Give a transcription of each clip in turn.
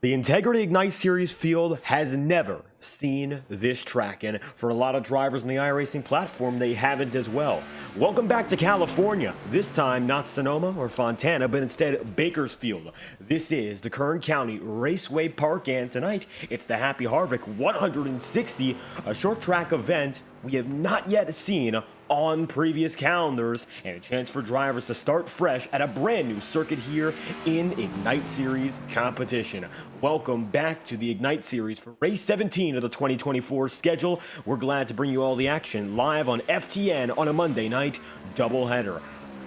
The Integrity Ignite Series field has never seen this track, and for a lot of drivers on the iRacing platform, they haven't as well. Welcome back to California. This time, not Sonoma or Fontana, but instead Bakersfield. This is the Kern County Raceway Park, and tonight, it's the Happy Harvick 160, a short track event we have not yet seen on previous calendars, and a chance for drivers to start fresh at a brand new circuit here in Ignite Series competition. Welcome back to the Ignite Series for race 17 of the 2024 schedule. We're glad to bring you all the action live on FTN on a Monday night doubleheader.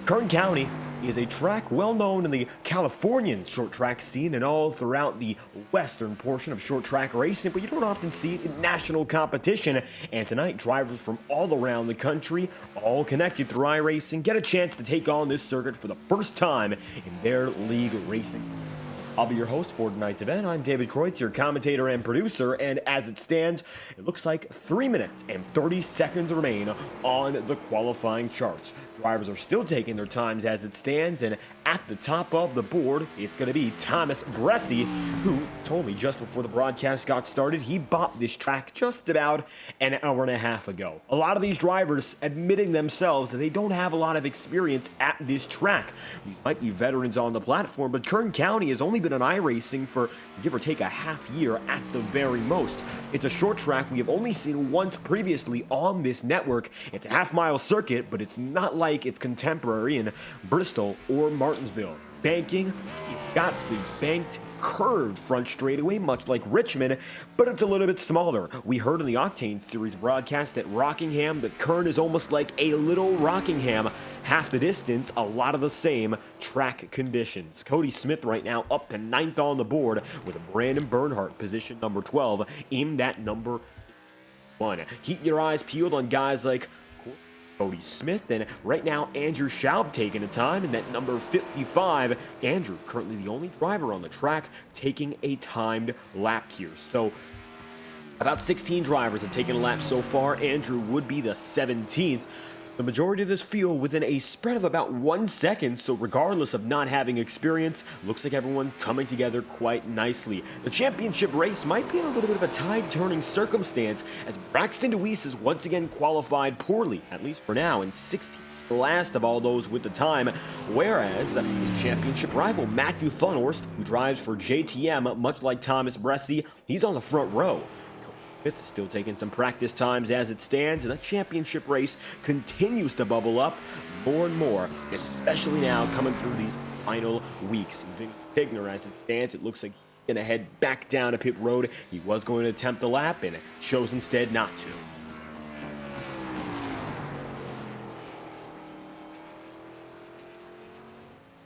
Kern County is a track well known in the Californian short track scene and all throughout the western portion of short track racing, but you don't often see it in national competition. And tonight, drivers from all around the country, all connected through iRacing, get a chance to take on this circuit for the first time in their league racing. I'll be your host for tonight's event. I'm David Kreutz, your commentator and producer, and as it stands, it looks like 3 minutes and 30 seconds remain on the qualifying charts. Drivers are still taking their times as it stands, and at the top of the board, it's going to be Thomas Bressi, who told me just before the broadcast got started he bought this track just about an hour and a half ago. A lot of these drivers admitting themselves that they don't have a lot of experience at this track. These might be veterans on the platform, but Kern County has only been on iRacing for give or take a half year at the very most. It's a short track we have only seen once previously on this network. It's a half-mile circuit, but it's not like its contemporary in Bristol or Martinsville. Banking, you've got the banked curved front straightaway, much like Richmond, but it's a little bit smaller. We heard in the Octane Series broadcast at Rockingham that Kern is almost like a little Rockingham. Half the distance, a lot of the same track conditions. Cody Smith right now up to 9th on the board with Brandon Bernhardt, position number 12, in that number 1. Keep your eyes peeled on guys like Cody Smith, and right now Andrew Schaub taking a time in that number 55. Andrew currently the only driver on the track taking a timed lap here. So about 16 drivers have taken a lap so far. Andrew would be the 17th. The majority of this field within a spread of about 1 second, so regardless of not having experience, looks like everyone coming together quite nicely. The championship race might be in a little bit of a tide-turning circumstance, as Braxton DeWeese is once again qualified poorly, at least for now, in 16th. Last of all those with the time, whereas his championship rival Matthew Thunhorst, who drives for JTM, much like Thomas Bressi, he's on the front row. Smith is still taking some practice times as it stands, and the championship race continues to bubble up more and more, especially now coming through these final weeks. Vinny Tigner, as it stands, it looks like he's going to head back down to pit road. He was going to attempt the lap and chose instead not to.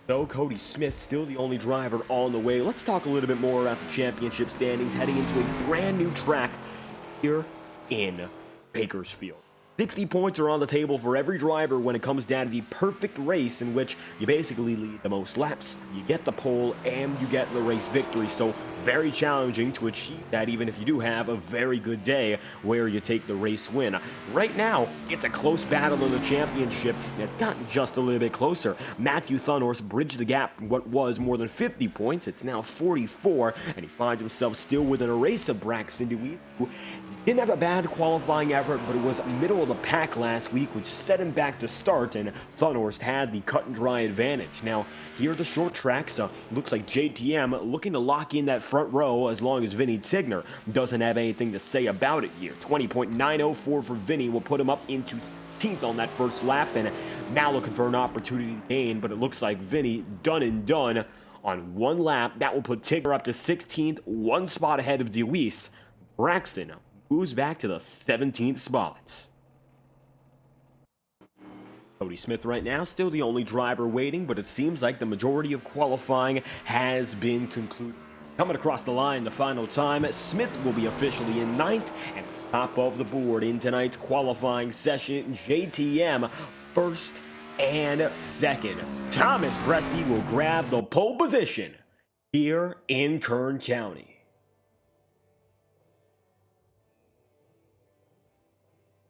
So Cody Smith still the only driver on the way. Let's talk a little bit more about the championship standings heading into a brand new track here in Bakersfield. 60 points are on the table for every driver when it comes down to the perfect race in which you basically lead the most laps, you get the pole, and you get the race victory. So very challenging to achieve that, even if you do have a very good day where you take the race win. Right now, it's a close battle in the championship, and it's gotten just a little bit closer. Matthew Thunhorst bridged the gap from what was more than 50 points. It's now 44, and he finds himself still within a race of Braxton DeWeese, who didn't have a bad qualifying effort, but it was middle of the pack last week, which set him back to start, and Thunhorst had the cut and dry advantage. Now, here are the short tracks. Looks like JTM looking to lock in that front row as long as Vinny Tigner doesn't have anything to say about it here. 20.904 for Vinny will put him up into 16th on that first lap, and now looking for an opportunity to gain, but it looks like Vinny done and done on one lap. That will put Tigner up to 16th, one spot ahead of DeWeese. Braxton moves back to the 17th spot. Cody Smith right now still the only driver waiting, but it seems like the majority of qualifying has been concluded. Coming across the line the final time, Smith will be officially in 9th, and top of the board in tonight's qualifying session, JTM first and 2nd. Thomas Bressi will grab the pole position here in Kern County.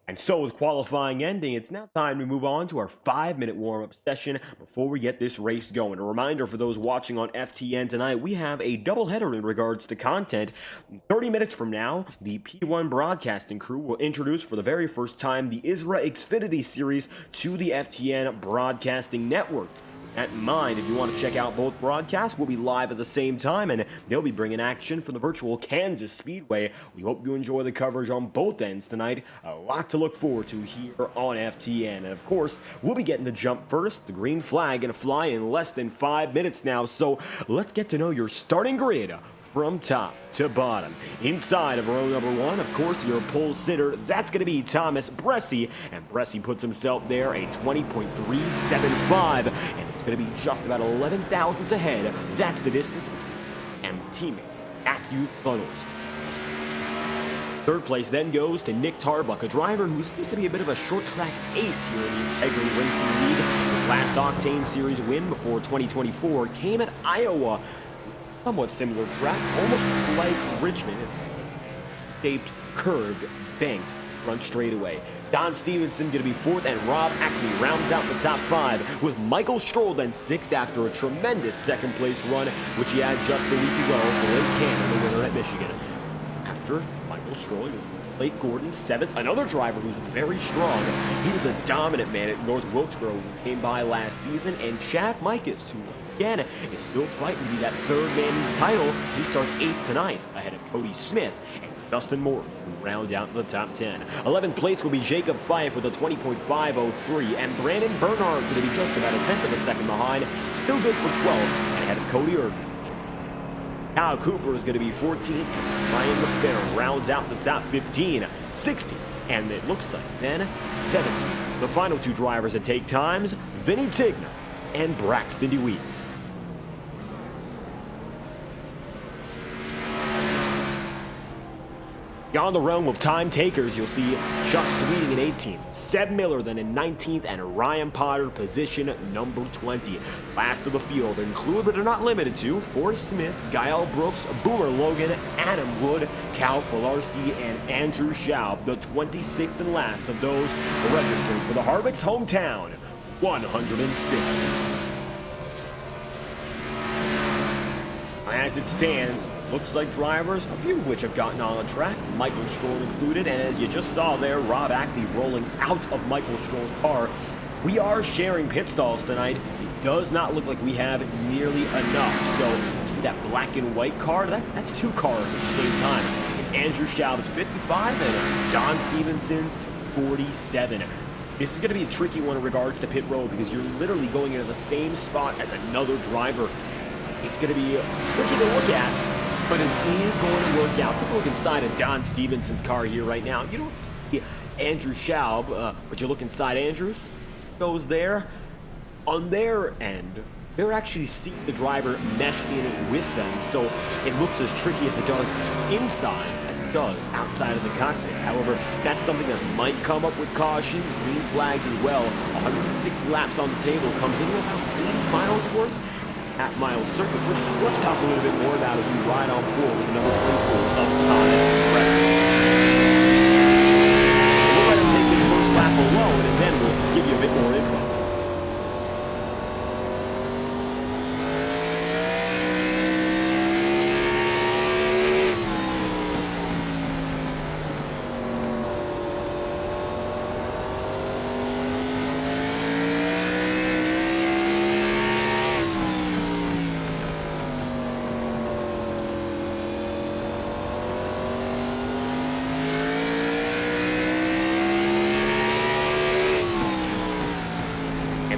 And so with qualifying ending, it's now time to move on to our 5-minute warm-up session before we get this race going. A reminder for those watching on FTN tonight, we have a doubleheader in regards to content. 30 minutes from now, the P1 broadcasting crew will introduce for the very first time the ISRA Xfinity Series to the FTN Broadcasting Network. That in mind, if you want to check out both broadcasts, we'll be live at the same time, and they'll be bringing action from the virtual Kansas Speedway. We hope you enjoy the coverage on both ends tonight. A lot to look forward to here on FTN. And of course, we'll be getting the jump first. The green flag going to fly in less than 5 minutes now, so let's get to know your starting grid from top to bottom. Inside of row number 1, of course, your pole sitter, that's going to be Thomas Bressi, and Bressi puts himself there a 20.375, and it's going to be just about 11 thousandths ahead. That's the distance and teammate Matthew Fuddlest. Third place then goes to Nick Tarbuck, a driver who seems to be a bit of a short track ace here in the Integrity Racing League. His last Octane Series win before 2024 came at Iowa. Somewhat similar track, almost like Richmond, shaped, curved, banked front straightaway. Don Stevenson going to be 4th, and Rob Ackley rounds out the top 5, with Michael Stroll then 6th after a tremendous second place run, which he had just a week ago for Blake Cannon, the winner at Michigan. After Michael Stroll, he was Blake Gordon 7th, another driver who's very strong. He was a dominant man at North Wilkesboro who came by last season, and Chad Mikus, who again is still fighting to be that third man in the title. He starts 8th to 9th ahead of Cody Smith and Dustin Morton, who round out the top 10. 11th place will be Jacob Fife with a 20.503, and Brandon Bernard going to be just about a tenth of a second behind, still good for 12, and ahead of Cody Irvin. Kyle Cooper is going to be 14th, and Ryan McFerrin rounds out the top 15, 16th, and it looks like then 17th. The final 2 drivers that take times, Vinny Tigner and Braxton DeWeese. Beyond the realm of time takers, you'll see Chuck Sweeting in 18th, Seb Miller then in 19th, and Ryan Potter position number 20. Last of the field include, but are not limited to, Forrest Smith, Gael Brooks, Boomer Logan, Adam Wood, Cal Filarski, and Andrew Schaub, the 26th and last of those registering for the Harvick's Hometown 160. As it stands, looks like drivers, a few of which have gotten on the track, Michael Stroll included, and as you just saw there, Rob Ackley rolling out of Michael Stroll's car. We are sharing pit stalls tonight. It does not look like we have nearly enough. So you see that black and white car? That's 2 cars at the same time. It's Andrew Schaub's 55 and Don Stevenson's 47. This is going to be a tricky one in regards to pit road because you're literally going into the same spot as another driver. It's going to be tricky to look at, but it is going to work out. Take a look inside of Don Stevenson's car here right now. You don't see Andrew Schaub, but you look inside Andrews, goes there. On their end, they're actually seeing the driver mesh in with them, so it looks as tricky as it does inside as it does outside of the cockpit. However, that's something that might come up with cautions, green flags as well. 160 laps on the table comes in with about 80 miles worth. Half-mile circuit, which let's talk a little bit more about as we ride on board with the number 24 of Thomas Bressi. We'll let him take this first lap alone, and then we'll give you a bit more info.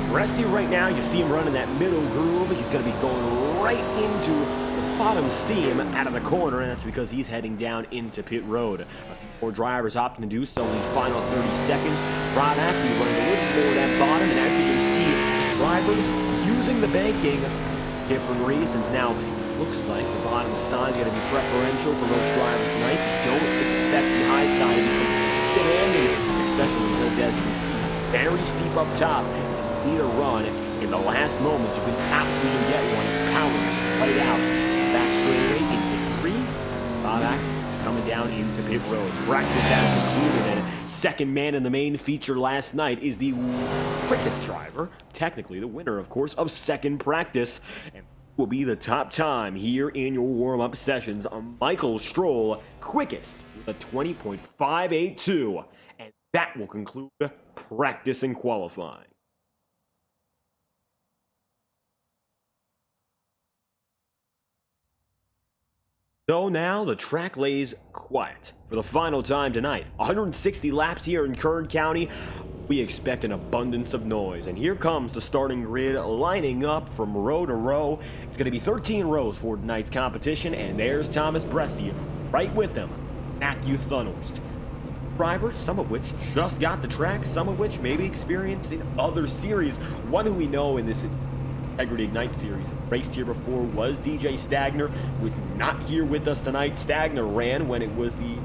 Bressi right now, you see him running that middle groove. He's going to be going right into the bottom seam out of the corner, and that's because he's heading down into pit road. A few more drivers opting to do so in the final 30 seconds. Rob Ackley running a little more at that bottom, and as you can see, drivers using the banking for different reasons. Now, it looks like the bottom side is going to be preferential for most drivers tonight. Don't expect the high side to be demanding, especially because, as you can see, very steep up top. Need a run in the last moments, you can absolutely get one powering right out back straightaway into 3. Bob Act coming down into pit road. Practice has concluded, and second man in the main feature last night is the quickest driver, technically the winner, of course, of second practice, and will be the top time here in your warm-up sessions. Michael Stroll, quickest with a 20.582, and that will conclude practice and qualifying. So now the track lays quiet for the final time tonight. 160 laps here in Kern County. We expect an abundance of noise. And here comes the starting grid lining up from row to row. It's going to be 13 rows for tonight's competition. And there's Thomas Bresci right with them. Matthew Thunhorst. Drivers, some of which just got the track, some of which maybe experienced in other series. One who we know in this Integrity Ignite series raced here before was DJ Stagner, who is not here with us tonight. Stagner ran when it was the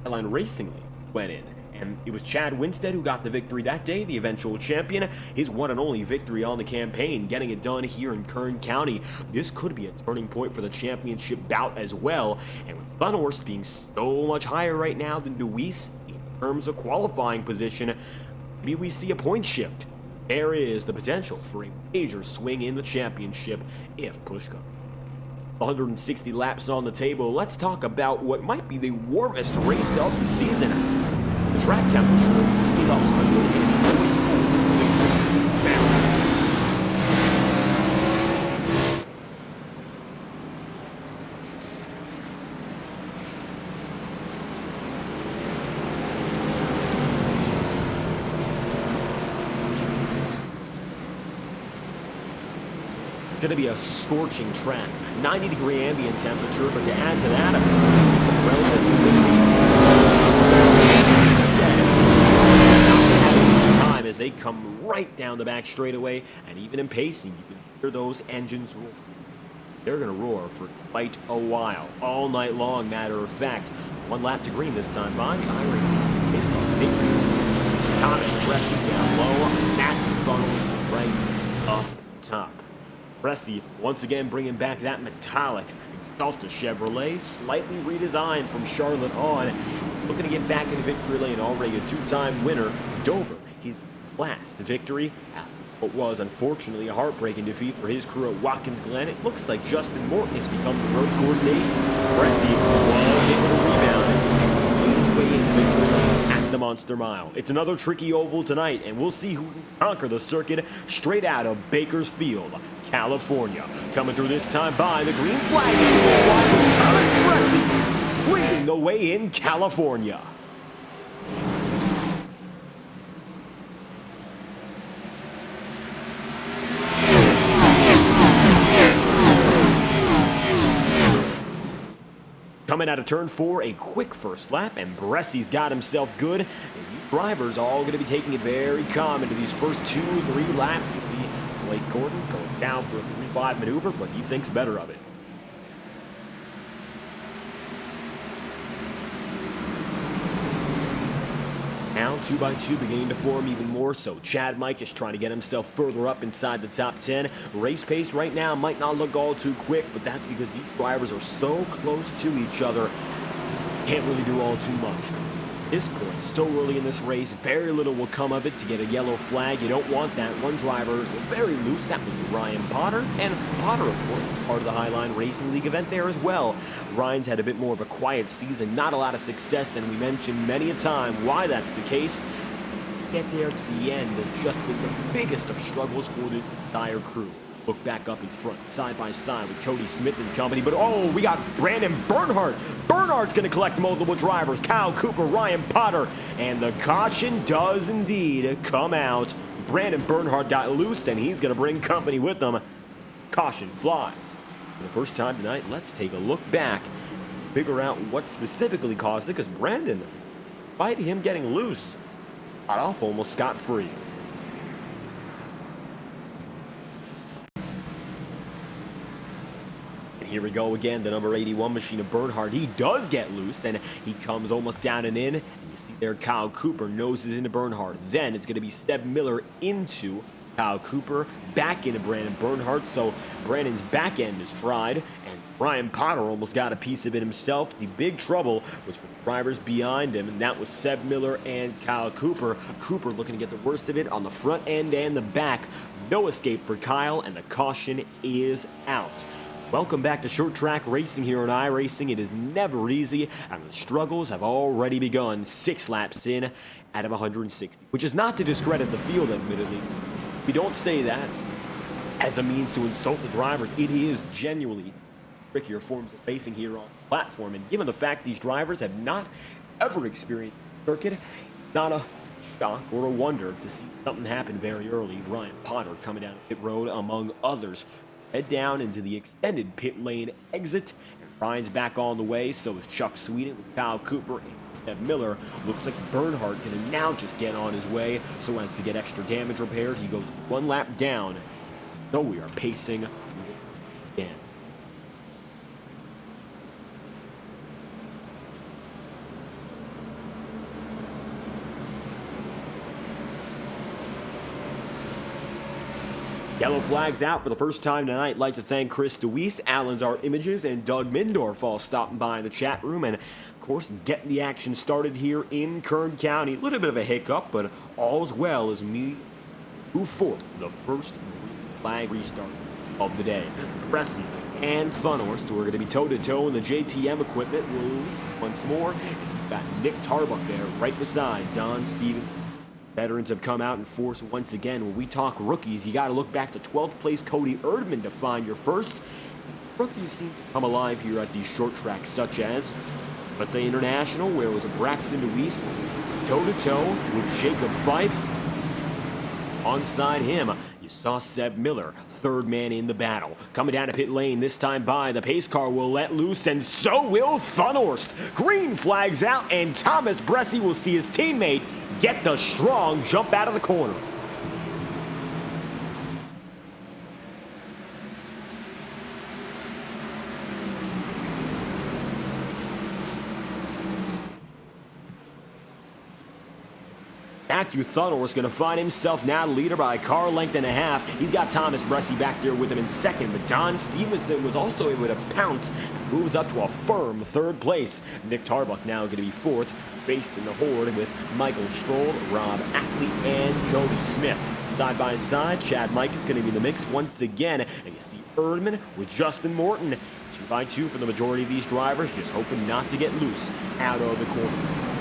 Driving Racing League went in, and it was Chad Winstead who got the victory that day, the eventual champion, his one and only victory on the campaign, getting it done here in Kern County. This could be a turning point for the championship bout as well, and with Thunhorst being so much higher right now than DeWeese in terms of qualifying position, maybe we see a point shift. There is the potential for a major swing in the championship if push comes. 160 laps on the table. Let's talk about what might be the warmest race of the season. The track temperature is 144 degrees Fahrenheit. It's going to be a scorching track, 90-degree ambient temperature, but to add to that, some relative humidity. Time as they come right down the back straightaway, and even in pacing, you can hear those engines roar. They're going to roar for quite a while, all night long, matter of fact. One lap to green this time by the iRacing pace car. Thomas Bresci down low, Matthew Thunhorst right up top. Bresci once again bringing back that metallic Exalta Chevrolet, slightly redesigned from Charlotte on. Looking to get back in victory lane, already a two-time winner. Dover, his last victory after what was unfortunately a heartbreaking defeat for his crew at Watkins Glen. It looks like Justin Morton has become the road course ace. Bresci was able to rebound and made his way in victory lane at the Monster Mile. It's another tricky oval tonight, and we'll see who can conquer the circuit straight out of Bakersfield, California. Coming through this time by the green flag is flying with Thomas Bresci, leading the way in California. Coming out of turn 4, a quick first lap, and Bresci's got himself good. And these drivers are all going to be taking it very calm into these first 2-3 laps. You see Blake Gordon going down for a 3-5 maneuver, but he thinks better of it. Now 2x2 beginning to form even more so. Chad Mike is trying to get himself further up inside the top 10. Race pace right now might not look all too quick, but that's because these drivers are so close to each other. Can't really do all too much. At this point, so early in this race, very little will come of it to get a yellow flag. You don't want that. One driver very loose. That was Ryan Potter. And Potter, of course, part of the Highline Racing League event there as well. Ryan's had a bit more of a quiet season, not a lot of success, and we mentioned many a time why that's the case. Get there to the end has just been the biggest of struggles for this entire crew. Look back up in front, side by side with Cody Smith and company. But oh, we got Brandon Bernhardt. Bernhardt's going to collect multiple drivers. Kyle Cooper, Ryan Potter. And the caution does indeed come out. Brandon Bernhardt got loose, and he's going to bring company with him. Caution flies. For the first time tonight, let's take a look back. Figure out what specifically caused it, because Brandon, despite him getting loose, got off almost scot-free. Here we go again, the number 81 machine of Bernhardt. He does get loose, and he comes almost down and in. And you see there Kyle Cooper noses into Bernhardt. Then it's going to be Seb Miller into Kyle Cooper back into Brandon Bernhardt, so Brandon's back end is fried, and Ryan Potter almost got a piece of it himself. The big trouble was for the drivers behind him, and that was Seb Miller and Kyle Cooper. Cooper looking to get the worst of it on the front end and the back. No escape for Kyle, and the caution is out. Welcome back to Short Track Racing here on iRacing. It is never easy, and the struggles have already begun 6 laps in out of 160, which is not to discredit the field, admittedly. We don't say that as a means to insult the drivers. It is genuinely trickier forms of racing here on the platform, and given the fact these drivers have not ever experienced the circuit, it's not a shock or a wonder to see something happen very early. Ryan Potter coming down pit road, among others. Head down into the extended pit lane exit, and Ryan's back on the way, so is Chuck Sweden with Kyle Cooper and Seb Miller. Looks like Bernhardt can now just get on his way so as to get extra damage repaired. He goes 1 lap down, so we are pacing again. Yellow flags out for the first time tonight. Like to thank Chris DeWeese, Alan's Art Images, and Doug Mindorf all stopping by in the chat room, and of course getting the action started here in Kern County. A little bit of a hiccup, but all's well as we move forward. The first flag restart of the day. Bressy and Funhorst, who are going to be toe-to-toe in the JTM equipment, will once more. We've got Nick Tarbuck there right beside Don Stevens. Veterans have come out in force once again. When we talk rookies, you got to look back to 12th place Cody Erdman to find your first. Rookies seem to come alive here at these short tracks, such as USA International, where it was a Braxton DeWeese toe-to-toe with Jacob Fife. Onside him, you saw Seb Miller, third man in the battle. Coming down to pit lane, this time by, the pace car will let loose, and so will Funhorst. Green flags out, and Thomas Bressy will see his teammate get the strong jump out of the corner. Matthew Thunor is going to find himself now leader by a car length and a half. He's got Thomas Bressy back there with him in second, but Don Stevenson was also able to pounce and moves up to a firm third place. Nick Tarbuck now going to be fourth, facing the horde with Michael Stroll, Rob Ackley, and Cody Smith. Side by side, Chad Mike is going to be in the mix once again, and you see Erdman with Justin Morton. 2 by 2 for the majority of these drivers, just hoping not to get loose out of the corner.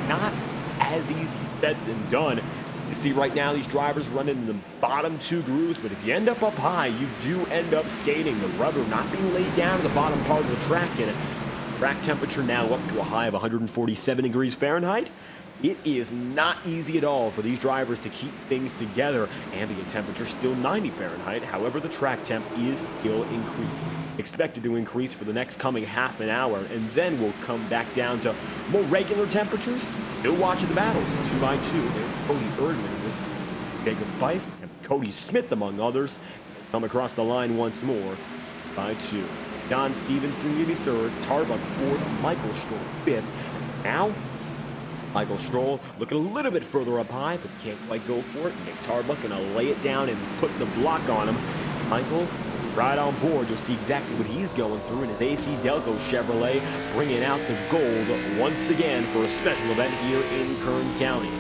Not as easy said than done. You see right now these drivers running in the bottom 2 grooves, but if you end up high, you do end up skating. The rubber not being laid down in the bottom part of the track, and track temperature now up to a high of 147 degrees Fahrenheit. It is not easy at all for these drivers to keep things together. Ambient temperature still 90 Fahrenheit. However, the track temp is still increasing. Expected to increase for the next coming half an hour, and then we'll come back down to more regular temperatures. Still watching the battles, 2 by 2. There's Cody Erdman with Jacob Fife and Cody Smith, among others. Come across the line once more, 2 by 2. Don Stevenson will be third, Tarbuck fourth, Michael Stroll fifth. Now, Michael Stroll looking a little bit further up high, but can't quite go for it. Nick Tarbuck gonna lay it down and put the block on him. Michael, right on board. You'll see exactly what he's going through in his AC Delco Chevrolet, bringing out the gold once again for a special event here in Kern County.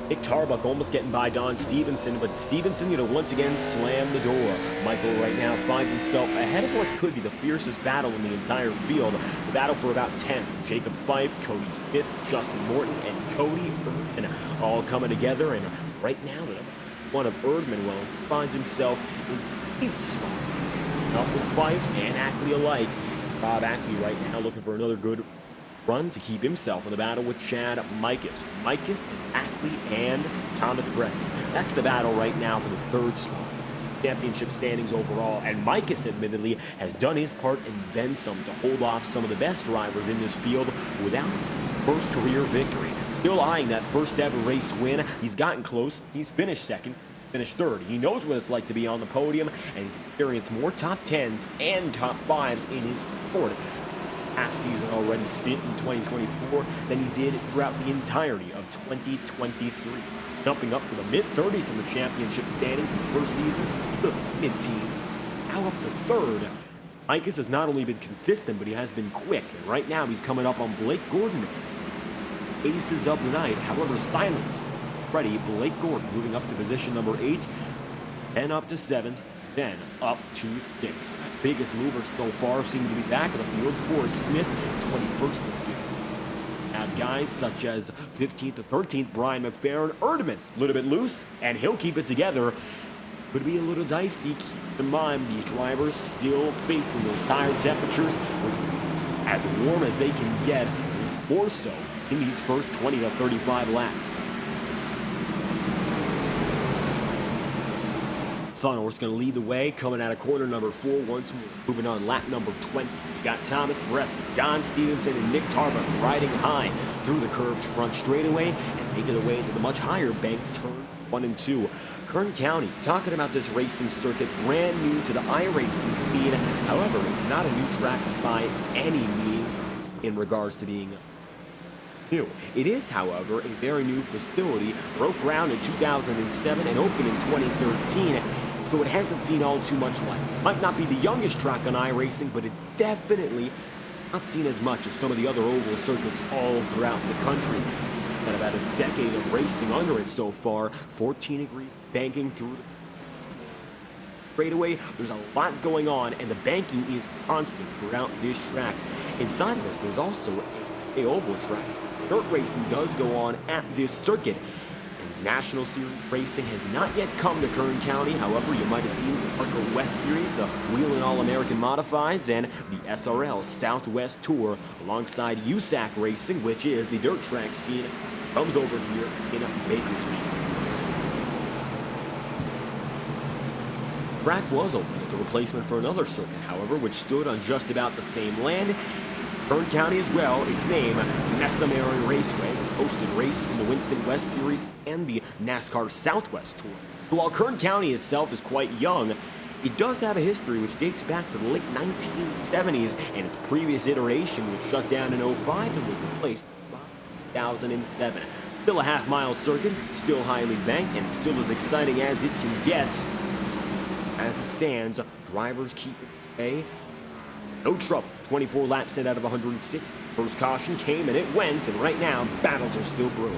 Nick Tarbuck almost getting by Don Stevenson, but Stevenson, once again slam the door. Michael right now finds himself ahead of what could be the fiercest battle in the entire field. The battle for about 10th. Jacob Fife, Cody Smith, Justin Morton, and Cody Erdman all coming together. And right now, one of Erdman, finds himself in 8th spot. Up with Fife and Ackley alike. Rob Ackley right now looking for another good run to keep himself in the battle with Chad Micus. Micus, Ackley, and Thomas Bressy. That's the battle right now for the 3rd spot. Championship standings overall, and Micus admittedly has done his part and then some to hold off some of the best drivers in this field without first career victory. Still eyeing that first ever race win. He's gotten close. He's finished second. finished third. He knows what it's like to be on the podium, and he's experienced more top 10s and top 5s in his sport half-season already stint in 2024 than he did throughout the entirety of 2023. Jumping up to the mid-30s in the championship standings in the first season, the mid-teens. Now up to third. Micus has not only been consistent, but he has been quick. And right now, he's coming up on Blake Gordon. Aces of the night. However, silent. Ready, Blake Gordon moving up to position number 8, and up to 7th, then up to 6th. Biggest mover so far seem to be back in the field. Forrest Smith, 21st to 5th. Now, guys such as 15th to 13th, Brian McFerrin, Erdman, a little bit loose, and he'll keep it together. Could be a little dicey. Keep in mind, these drivers still facing those tire temperatures, as warm as they can get, more so in these first 20 to 35 laps. Thunhorse going to lead the way, coming out of corner number 4 once more. Moving on, lap number 20. You got Thomas Bresson, Don Stevenson, and Nick Tarbuck riding high through the curved front straightaway and making their way to the much higher banked turn 1 and 2. Kern County, talking about this racing circuit, brand new to the iRacing scene. However, it's not a new track by any means in regards to being new. It is, however, a very new facility. Broke ground in 2007 and opened in 2013, so it hasn't seen all too much light. Might not be the youngest track on iRacing, but it definitely not seen as much as some of the other oval circuits all throughout the country. Got about a decade of racing under it so far. 14-degree banking through the straightaway. There's a lot going on, and the banking is constant throughout this track. Inside of it, there's also a oval track. Dirt racing does go on at this circuit. And National Series racing has not yet come to Kern County. However, you might have seen the Parker West Series, the Whelen All-American Modifieds, and the SRL Southwest Tour alongside USAC Racing, which is the dirt track scene, comes over here in Bakersfield. Track was opened as a replacement for another circuit, however, which stood on just about the same land. Kern County as well, its name, Messamary Raceway, hosted races in the Winston West Series and the NASCAR Southwest Tour. So while Kern County itself is quite young, it does have a history which dates back to the late 1970s, and its previous iteration was shut down in 05 and was replaced by 2007. Still a half-mile circuit, still highly banked, and still as exciting as it can get. As it stands, drivers keep it away. No trouble. 24 laps in out of 106. First caution came and it went, and right now, battles are still brewing.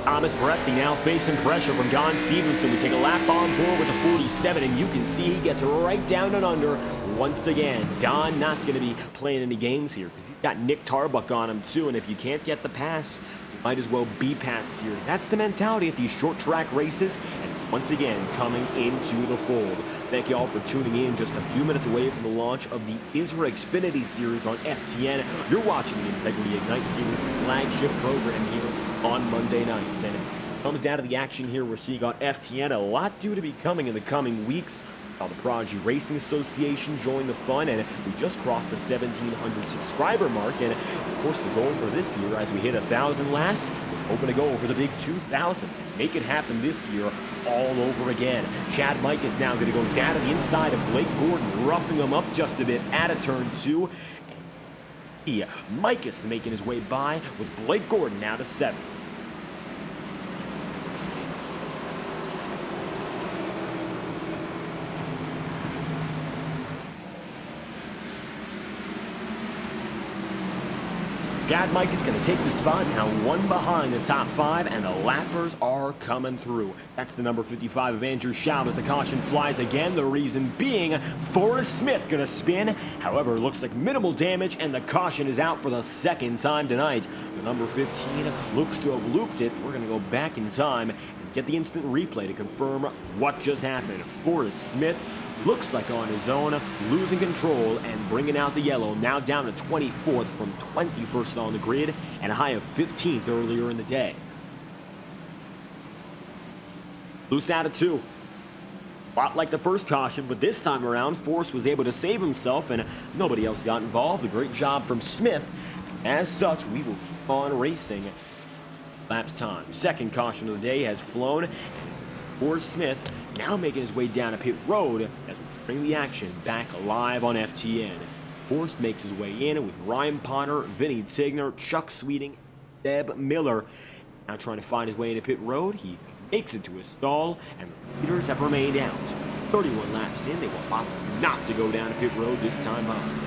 Thomas Bresson now facing pressure from Don Stevenson. We take a lap on board with the 47, and you can see he gets right down and under once again. Don not going to be playing any games here because he's got Nick Tarbuck on him too, and if you can't get the pass, you might as well be passed here. That's the mentality at these short track races, and once again coming into the fold. Thank you all for tuning in just a few minutes away from the launch of the ISRA Xfinity Series on FTN. You're watching the Integrity Ignite Series flagship program here on Monday nights. And it comes down to the action here we're seeing on FTN. A lot due to be coming in the coming weeks. The Prodigy Racing Association joined the fun, and we just crossed the 1,700 subscriber mark. And of course, the goal for this year, as we hit 1,000 last, we're hoping to go over the big 2,000. Make it happen this year all over again. Chad Mike is now going to go down to the inside of Blake Gordon, roughing him up just a bit at a turn 2. Mike is making his way by with Blake Gordon now to 7. Chad Mike is going to take the spot, now one behind the top 5, and the lappers are coming through. That's the number 55 of Andrew Schaub as the caution flies again. The reason being, Forrest Smith going to spin. However, it looks like minimal damage, and the caution is out for the second time tonight. The number 15 looks to have looped it. We're going to go back in time and get the instant replay to confirm what just happened. Forrest Smith looks like on his own, losing control and bringing out the yellow, now down to 24th from 21st on the grid and a high of 15th earlier in the day. Loose out of 2. A lot like the first caution, but this time around, Force was able to save himself and nobody else got involved. A great job from Smith. As such, we will keep on racing. Laps time. Second caution of the day has flown, and Force Smith now making his way down a pit road as we bring the action back live on FTN. Force makes his way in with Ryan Potter, Vinny Tigner, Chuck Sweeting, Deb Miller. Now trying to find his way into pit road. He makes it to his stall, and the leaders have remained out. 31 laps in, they will opt not to go down a pit road this time on.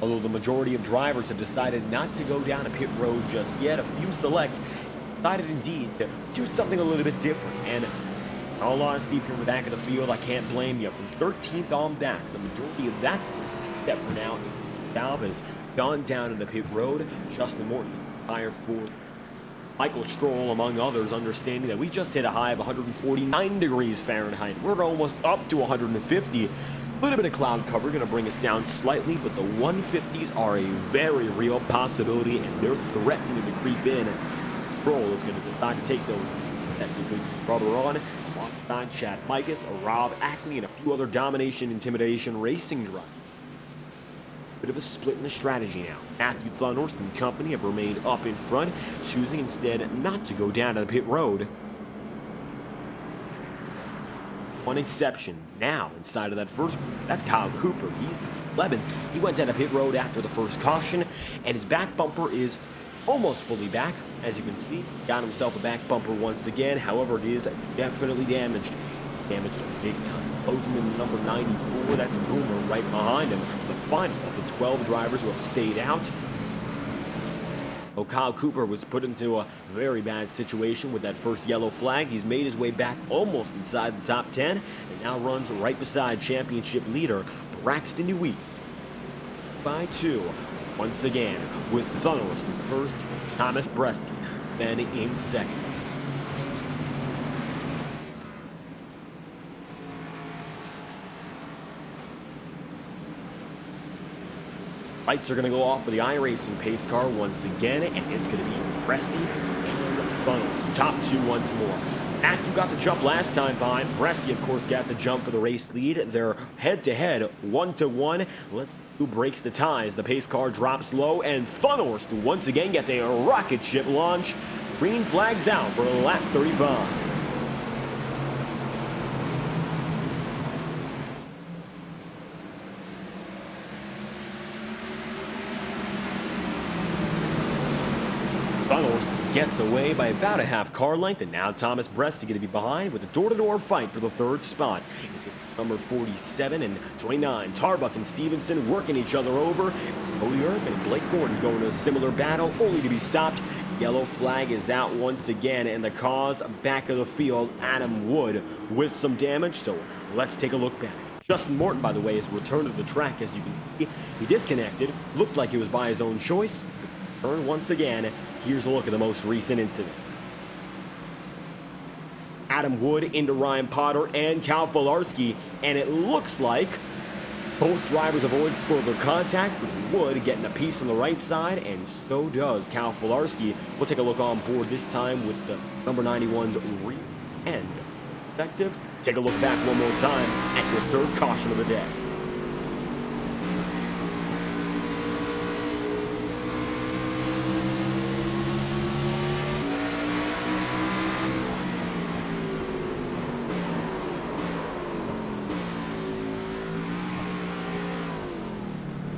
Although the majority of drivers have decided not to go down a pit road just yet, a few select decided indeed to do something a little bit different. And in all honesty, if you're in the back of the field, I can't blame you. From 13th on back, the majority of that step for now, Valve has gone down into pit road. Justin Morton fired for Michael Stroll, among others, understanding that we just hit a high of 149 degrees Fahrenheit. We're almost up to 150. A little bit of cloud cover going to bring us down slightly, but the 150s are a very real possibility, and they're threatening to creep in. Stroll is going to decide to take those. That's a good brother on. Alongside Chad Mikas, Rob Ackley, and a few other domination, intimidation racing drivers. Bit of a split in the strategy now. Matthew Thunhorst and company have remained up in front, choosing instead not to go down to the pit road. One exception now inside of that first group. That's Kyle Cooper. He's 11th. He went down to pit road after the first caution, and his back bumper is almost fully back. As you can see, got himself a back bumper once again. However, it is definitely damaged. Damaged big time. Logan number 94, that's Boomer right behind him. The final of the 12 drivers who have stayed out. Kyle Cooper was put into a very bad situation with that first yellow flag. He's made his way back almost inside the top 10 and now runs right beside championship leader Braxton Deweese. By 2. Once again, with Thunhorst in first, Thomas Bresson then in second. Lights are going to go off for the iRacing pace car once again, and it's going to be Bressie and Thunhorst. Top 2 once more. Matthew got the jump last time behind. Bressie, of course, got the jump for the race lead. They're head-to-head, 1-1. Let's see who breaks the ties. The pace car drops low, and Thunhorst once again gets a rocket ship launch. Green flags out for lap 35. Thunhorst gets away by about a half car length, and now Thomas Bressie going to be behind with a door-to-door fight for the third spot. It's number 47 and 29. Tarbuck and Stevenson working each other over. It's Cody Earp and Blake Gordon going to a similar battle, only to be stopped. Yellow flag is out once again, and the cause back of the field, Adam Wood with some damage. So let's take a look back. Justin Morton, by the way, has returned to the track. As you can see, he disconnected. Looked like it was by his own choice. Turn once again. Here's a look at the most recent incident. Adam Wood into Ryan Potter and Cal Filarski, and it looks like both drivers avoid further contact, with Wood getting a piece on the right side, and so does Cal Filarski. We'll take a look on board this time with the number 91's rear end perspective. Take a look back one more time at your third caution of the day.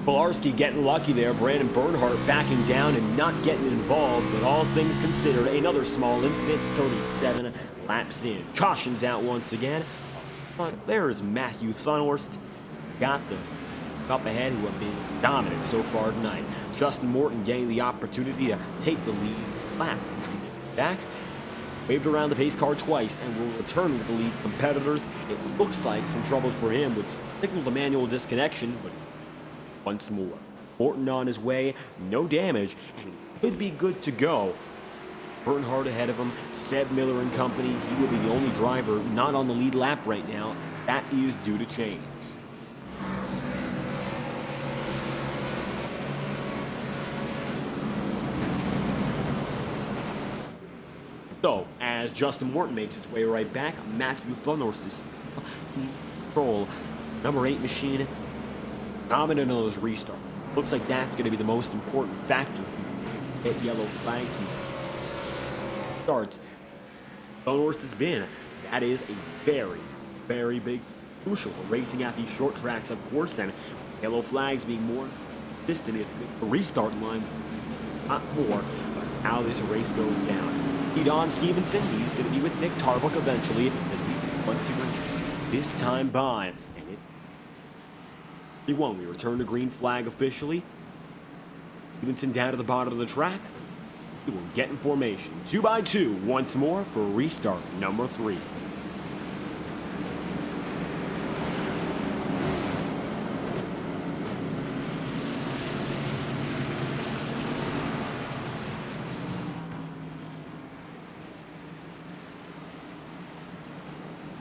Filarski getting lucky there. Brandon Bernhardt backing down and not getting involved, but all things considered, another small incident, 37 laps in. Cautions out once again. But there's Matthew Thunhorst. Got the up ahead, who have been dominant so far tonight. Justin Morton getting the opportunity to take the lead lap. Back. Waved around the pace car twice and will return with the lead competitors. It looks like some trouble for him, which signaled a manual disconnection, but once more. Morton on his way, no damage, and he could be good to go. Bernhardt ahead of him, Seb Miller and company. He will be the only driver not on the lead lap right now. That is due to change. So, as Justin Morton makes his way right back, Matthew Thunhorst is in control. Number 8 machine, dominant on those restarts. Looks like that's going to be the most important factor if you get yellow flags. Starts. Thunhorst has been. That is a very, very big crucial. Racing at these short tracks, of course, and yellow flags being more distant. It's the restart line, not more, but how this race goes down. Don Stevenson, he's going to be with Nick Harvick eventually as we once again this time by. We return to green flag officially. Stevenson down to the bottom of the track. We will get in formation. 2 by 2 once more for restart number 3.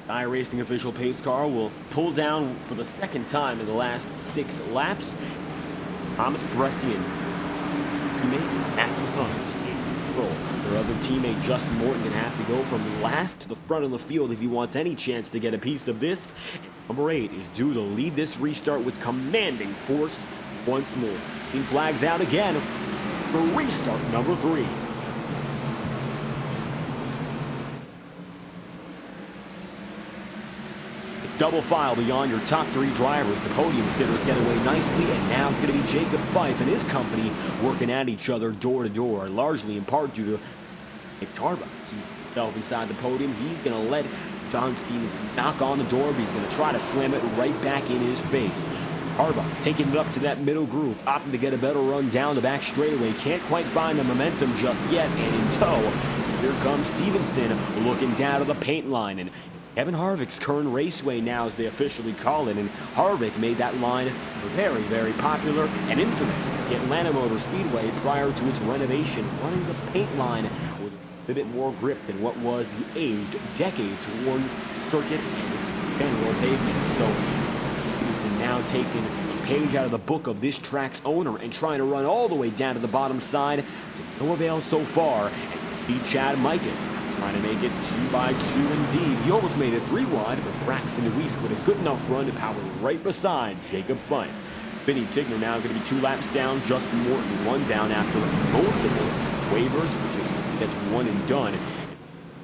iRacing official pace car will pull down for the second time in the last 6 laps. Thomas Brescian, teammate Matthew Thunhorst in control. Their other teammate Justin Morton going to have to go from last to the front of the field if he wants any chance to get a piece of this. And number 8 is due to lead this restart with commanding force once more. Green flags out again for restart number 3. Double file beyond your top 3 drivers. The podium sitters get away nicely, and now it's going to be Jacob Fife and his company working at each other door to door, largely in part due to Nick Harvick. Himself inside the podium, he's going to let Don Stevenson knock on the door, but he's going to try to slam it right back in his face. Harvick taking it up to that middle group, opting to get a better run down the back straightaway. Can't quite find the momentum just yet, and in tow, here comes Stevenson looking down to the paint line, and Kevin Harvick's Kern Raceway now, as they officially call it, and Harvick made that line very, very popular and infamous at the Atlanta Motor Speedway prior to its renovation, running the paint line with a bit more grip than what was the aged, decades-worn circuit and its general pavement. So, Stevenson now taking a page out of the book of this track's owner and trying to run all the way down to the bottom side to no avail so far. And speed Chad Mikas trying to make it 2 by 2 indeed. He almost made it 3 wide, but Braxton Deweese with a good enough run to power right beside Jacob Fife. Vinny Tigner now going to be 2 laps down. Justin Morton 1 down after multiple waivers, which gets 1 and done.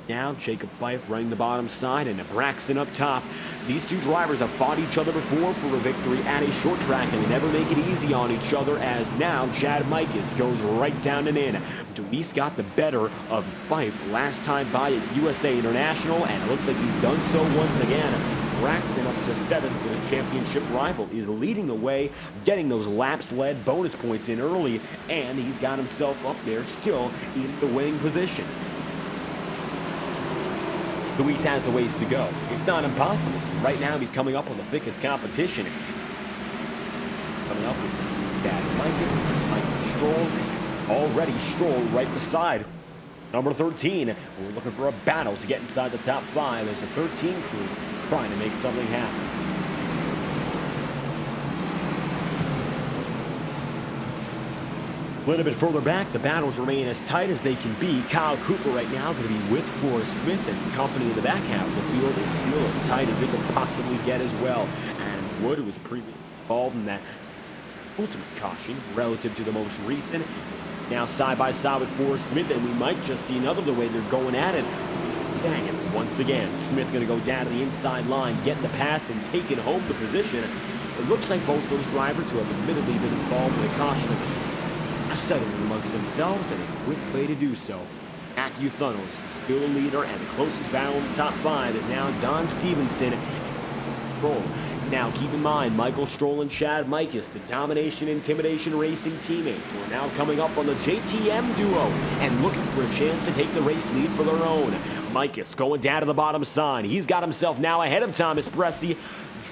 Now Jacob Fife running the bottom side and Braxton up top. These 2 drivers have fought each other before for a victory at a short track, and they never make it easy on each other, as now Chad Mikas goes right down and in. Deweese got the better of Fife last time by at USA International, and it looks like he's done so once again. Braxton up to 7th with his championship rival is leading the way, getting those laps-led bonus points in early, and he's got himself up there still in the winning position. Deweese has the ways to go. It's not impossible. Right now, he's coming up on the thickest competition. Coming up with Chad Mikas, Michael Stroll, already Stroll right beside number 13. We're looking for a battle to get inside the top 5 as the 13 crew trying to make something happen. A little bit further back, the battles remain as tight as they can be. Kyle Cooper right now going to be with Forrest Smith, and company in the back half of the field is still as tight as it can possibly get as well. And Wood was previously involved in that ultimate caution relative to the most recent. Now side by side with Forrest Smith, and we might just see another the way they're going at it. Dang it, once again, Smith going to go down to the inside line, getting the pass and taking home the position. It looks like both those drivers who have admittedly been involved in the caution are settling amongst themselves, and a quick way to do so. Matthew Thunhorst, still a leader, and the closest battle in the top 5 is now Don Stevenson and Stroll. Now keep in mind, Michael Stroll and Chad Mikas, the Domination Intimidation Racing teammates, who are now coming up on the JTM duo and looking for a chance to take the race lead for their own. Mikas going down to the bottom side. He's got himself now ahead of Thomas Bresci.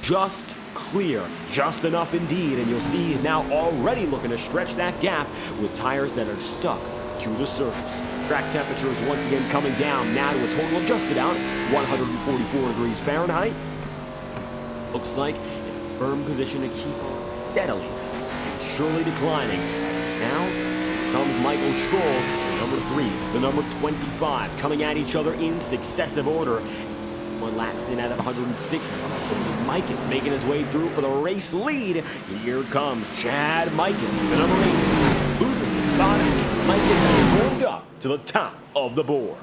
just clear, just enough indeed, and you'll see he's now already looking to stretch that gap with tires that are stuck to the surface. Track temperatures once again coming down now to a total of just about 144 degrees Fahrenheit. Looks like in a firm position to keep on steadily and surely declining. Now comes Michael Stroll, the number 3, the number 25, coming at each other in successive order. One laps in out of 160. Mikus making his way through for the race lead. Here comes Chad Mikus, the number 8. Loses the spot, and Mikus has rolled up to the top of the board.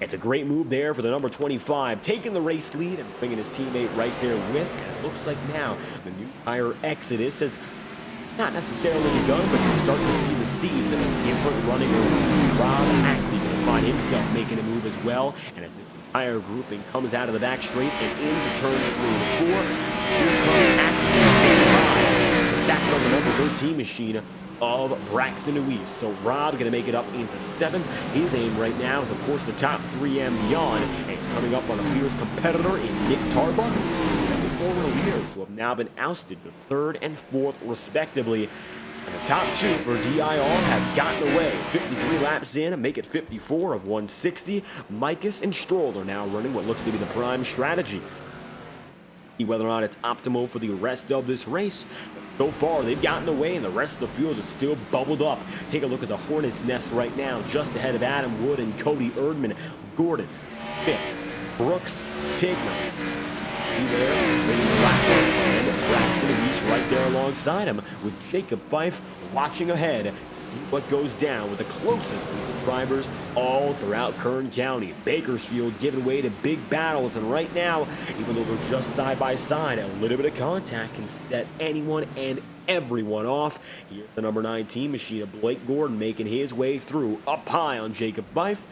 It's a great move there for the number 25, taking the race lead and bringing his teammate right there with. And it looks like now the new tire exodus has not necessarily begun, but you're starting to see the seeds of a different running order. Rob Ackley going to find himself making a move as well, and as this entire grouping comes out of the back straight and into turns 3 and 4, here comes Ackley. That's on the number 13 machine of Braxton Lewis. So Rob going to make it up into 7th. His aim right now is, of course, the top 3 and beyond, and he's coming up on a fierce competitor in Nick Tarbuck. Former leaders who have now been ousted to 3rd and 4th respectively. And the top 2 for DIR have gotten away. 53 laps in and make it 54 of 160. Mikus and Stroll are now running what looks to be the prime strategy. See whether or not it's optimal for the rest of this race. So far, they've gotten away, and the rest of the field is still bubbled up. Take a look at the Hornets' nest right now, just ahead of Adam Wood and Cody Erdman, Gordon, Smith, Brooks, Tigner. There, and Braxton Lewis right there alongside him, with Jacob Fife watching ahead to see what goes down with the closest group of drivers all throughout Kern County. Bakersfield giving way to big battles, and right now, even though they're just side by side, a little bit of contact can set anyone and everyone off. Here's the number 19 machine of Blake Gordon making his way through up high on Jacob Fife.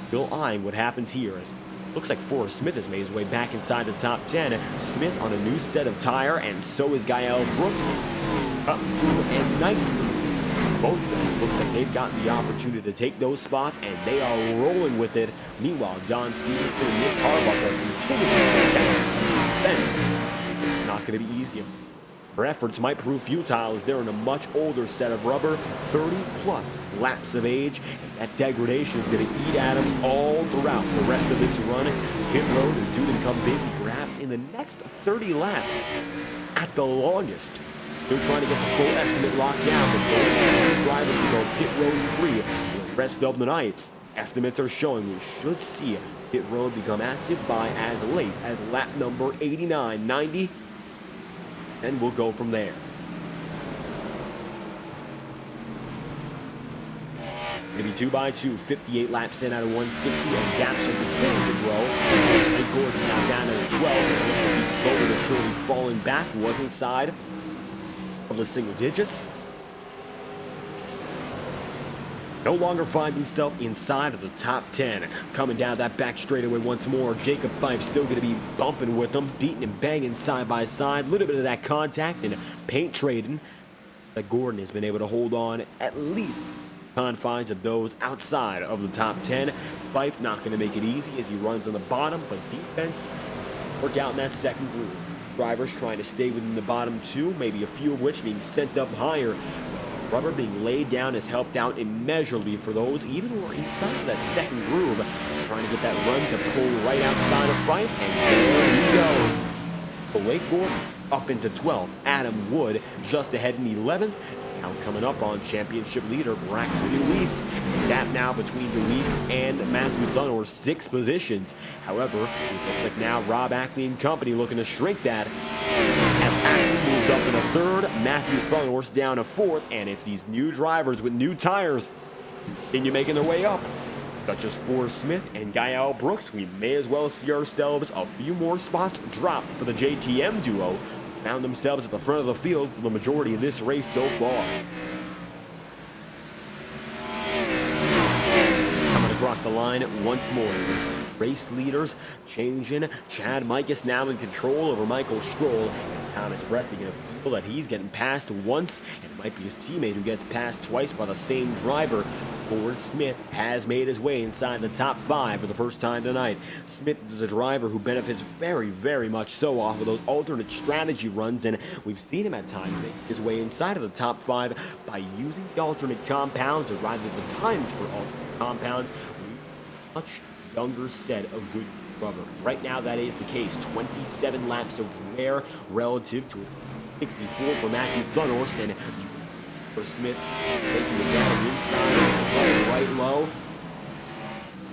Still eyeing what happens here as looks like Forrest Smith has made his way back inside the top 10. Smith on a new set of tire, and so is Gael Brooks. Up through and nicely. Both of them looks like they've gotten the opportunity to take those spots, and they are rolling with it. Meanwhile, Don Stevenson and Nick Tarbuck are continuing to protect the fence. It's not going to be easy. Their efforts might prove futile as they're in a much older set of rubber, 30-plus laps of age, and that degradation is going to eat at them all throughout the rest of this run. Pit road is due to become busy perhaps in the next 30 laps at the longest. They're trying to get the full estimate locked down, but those drivers will go pit road free for the rest of the night. Estimates are showing we should see pit road become active by as late as lap number 89, 90, and we'll go from there. Maybe 2x2, 58 laps in out of 160, and gaps are beginning to grow. And Gordon's now down to 12, and it looks like he's slowly but surely falling back. Was inside of the single digits. No longer finds himself inside of the top 10. Coming down that back straightaway once more. Jacob Fife still going to be bumping with them, beating and banging side by side. A little bit of that contact and paint trading. But Gordon has been able to hold on at least confines of those outside of the top 10. Fife not going to make it easy as he runs on the bottom, but defense work out in that second group. Drivers trying to stay within the bottom 2, maybe a few of which being sent up higher. Rubber being laid down has helped out immeasurably for those even who are inside of that second groove, trying to get that run to pull right outside of Fife, and there he goes. Blake Gordon up into 12th. Adam Wood just ahead in 11th. Now coming up on championship leader Braxton Lewis. Gap now between Lewis and Matthew Thunor, 6 positions. However, it looks like now Rob Ackley and company looking to shrink that. As Ackley moves up in a 3rd, Matthew Thunor down a 4th, and if these new drivers with new tires continue making their way up, such as Forrest Smith and Gael Brooks, we may as well see ourselves a few more spots drop for the JTM duo. Found themselves at the front of the field for the majority of this race so far. Coming across the line once more. race leaders changing. Chad Mikas now in control over Michael Stroll, and Thomas Bressie going to feel that he's getting passed once, and it might be his teammate who gets passed twice by the same driver. Ford Smith has made his way inside the top 5 for the first time tonight. Smith is a driver who benefits very much so off of those alternate strategy runs, and we've seen him at times make his way inside of the top 5 by using the alternate compounds, or rather the times for alternate compounds. Much younger set of good rubber. Right now that is the case. 27 laps of wear relative to 64 for Matthew Thunhorst, and for Smith taking it down inside, right low.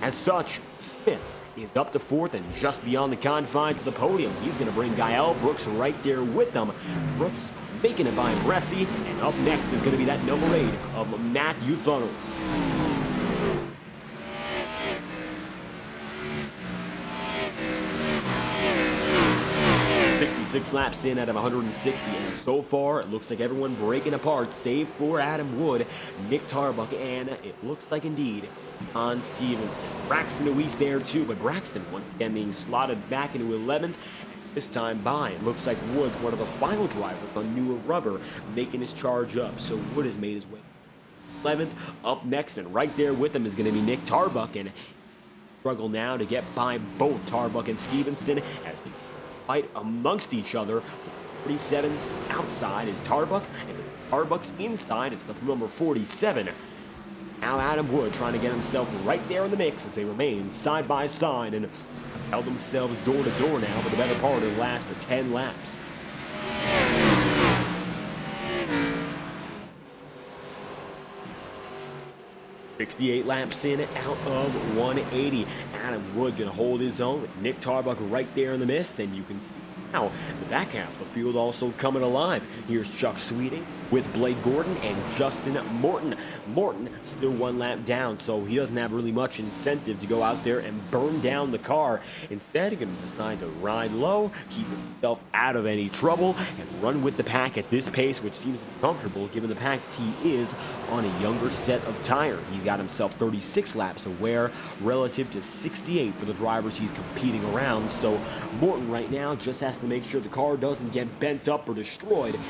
As such, Smith is up to 4th and just beyond the confines of the podium. He's going to bring Gael Brooks right there with them. Brooks making it by Bressie, and up next is going to be that number 8 of Matthew Thunhorst. 66 laps in out of 160, and so far it looks like everyone breaking apart save for Adam Wood, Nick Tarbuck, and it looks like indeed Con Stevenson. Braxton Lewis there too, but Braxton once again being slotted back into 11th, this time by, it looks like Wood's one of the final drivers on newer rubber making his charge up, so Wood has made his way 11th. Up next and right there with him is going to be Nick Tarbuck, and struggle now to get by both Tarbuck and Stevenson as they fight amongst each other. 47's outside is Tarbuck, and Tarbuck's inside is the number 47. Now Adam Wood trying to get himself right there in the mix as they remain side by side and held themselves door to door now for the better part of the last 10 laps. "68 laps in, out of 180. Adam Wood gonna hold his own. Nick Tarbuck right there in the mist, and you can see now the back half of the field also coming alive. Here's Chuck Sweeting with Blake Gordon and Justin Morton. Morton still 1 lap down, so he doesn't have really much incentive to go out there and burn down the car. Instead, he's going to decide to ride low, keep himself out of any trouble, and run with the pack at this pace, which seems to be comfortable given the pack he is on a younger set of tire. He's got himself 36 laps of wear relative to 68 for the drivers he's competing around, so Morton right now just has to make sure the car doesn't get bent up or destroyed, and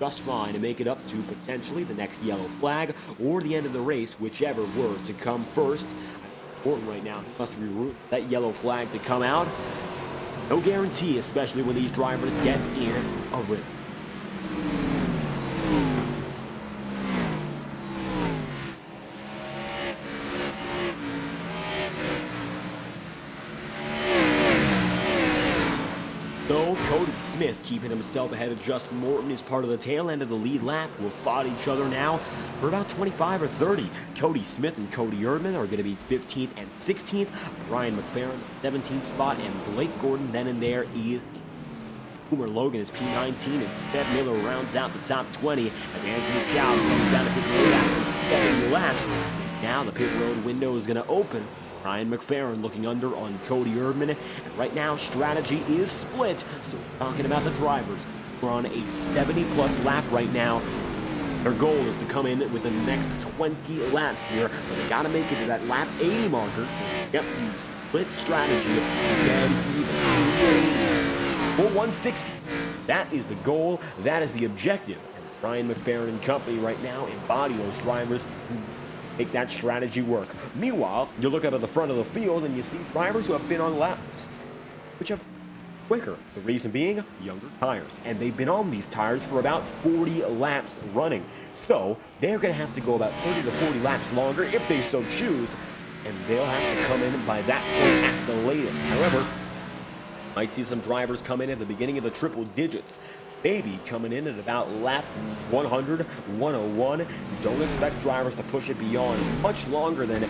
just fine to make it up to potentially the next yellow flag or the end of the race, whichever were to come first. Important right now, must be rooting for that yellow flag to come out. No guarantee, especially when these drivers get in a rhythm. Cody Smith keeping himself ahead of Justin Morton is part of the tail end of the lead lap. Will fought each other now for about 25 or 30. Cody Smith and Cody Erdman are going to be 15th and 16th. Brian McFerrin, 17th spot, and Blake Gordon then and there is Boomer Logan is P19, and Seth Miller rounds out the top 20 as Andrew Schaub comes down to pit road after 70 laps. Now the pit road window is going to open. Ryan McFerrin looking under on Cody Erdman, and right now strategy is split, so talking about the drivers, we're on a 70-plus lap right now. Their goal is to come in with the next 20 laps here, but they got to make it to that lap 80 marker. Yep, you split strategy, again, for 160. That is the goal, that is the objective, and Ryan McFerrin and company right now embody those drivers who make that strategy work. Meanwhile, you look out of the front of the field and you see drivers who have been on laps, which have quicker. The reason being, younger tires. And they've been on these tires for about 40 laps running. So, they're going to have to go about 30 to 40 laps longer if they so choose, and they'll have to come in by that point at the latest. However, might see some drivers come in at the beginning of the triple digits. Baby coming in at about lap 100, 101. Don't expect drivers to push it beyond much longer than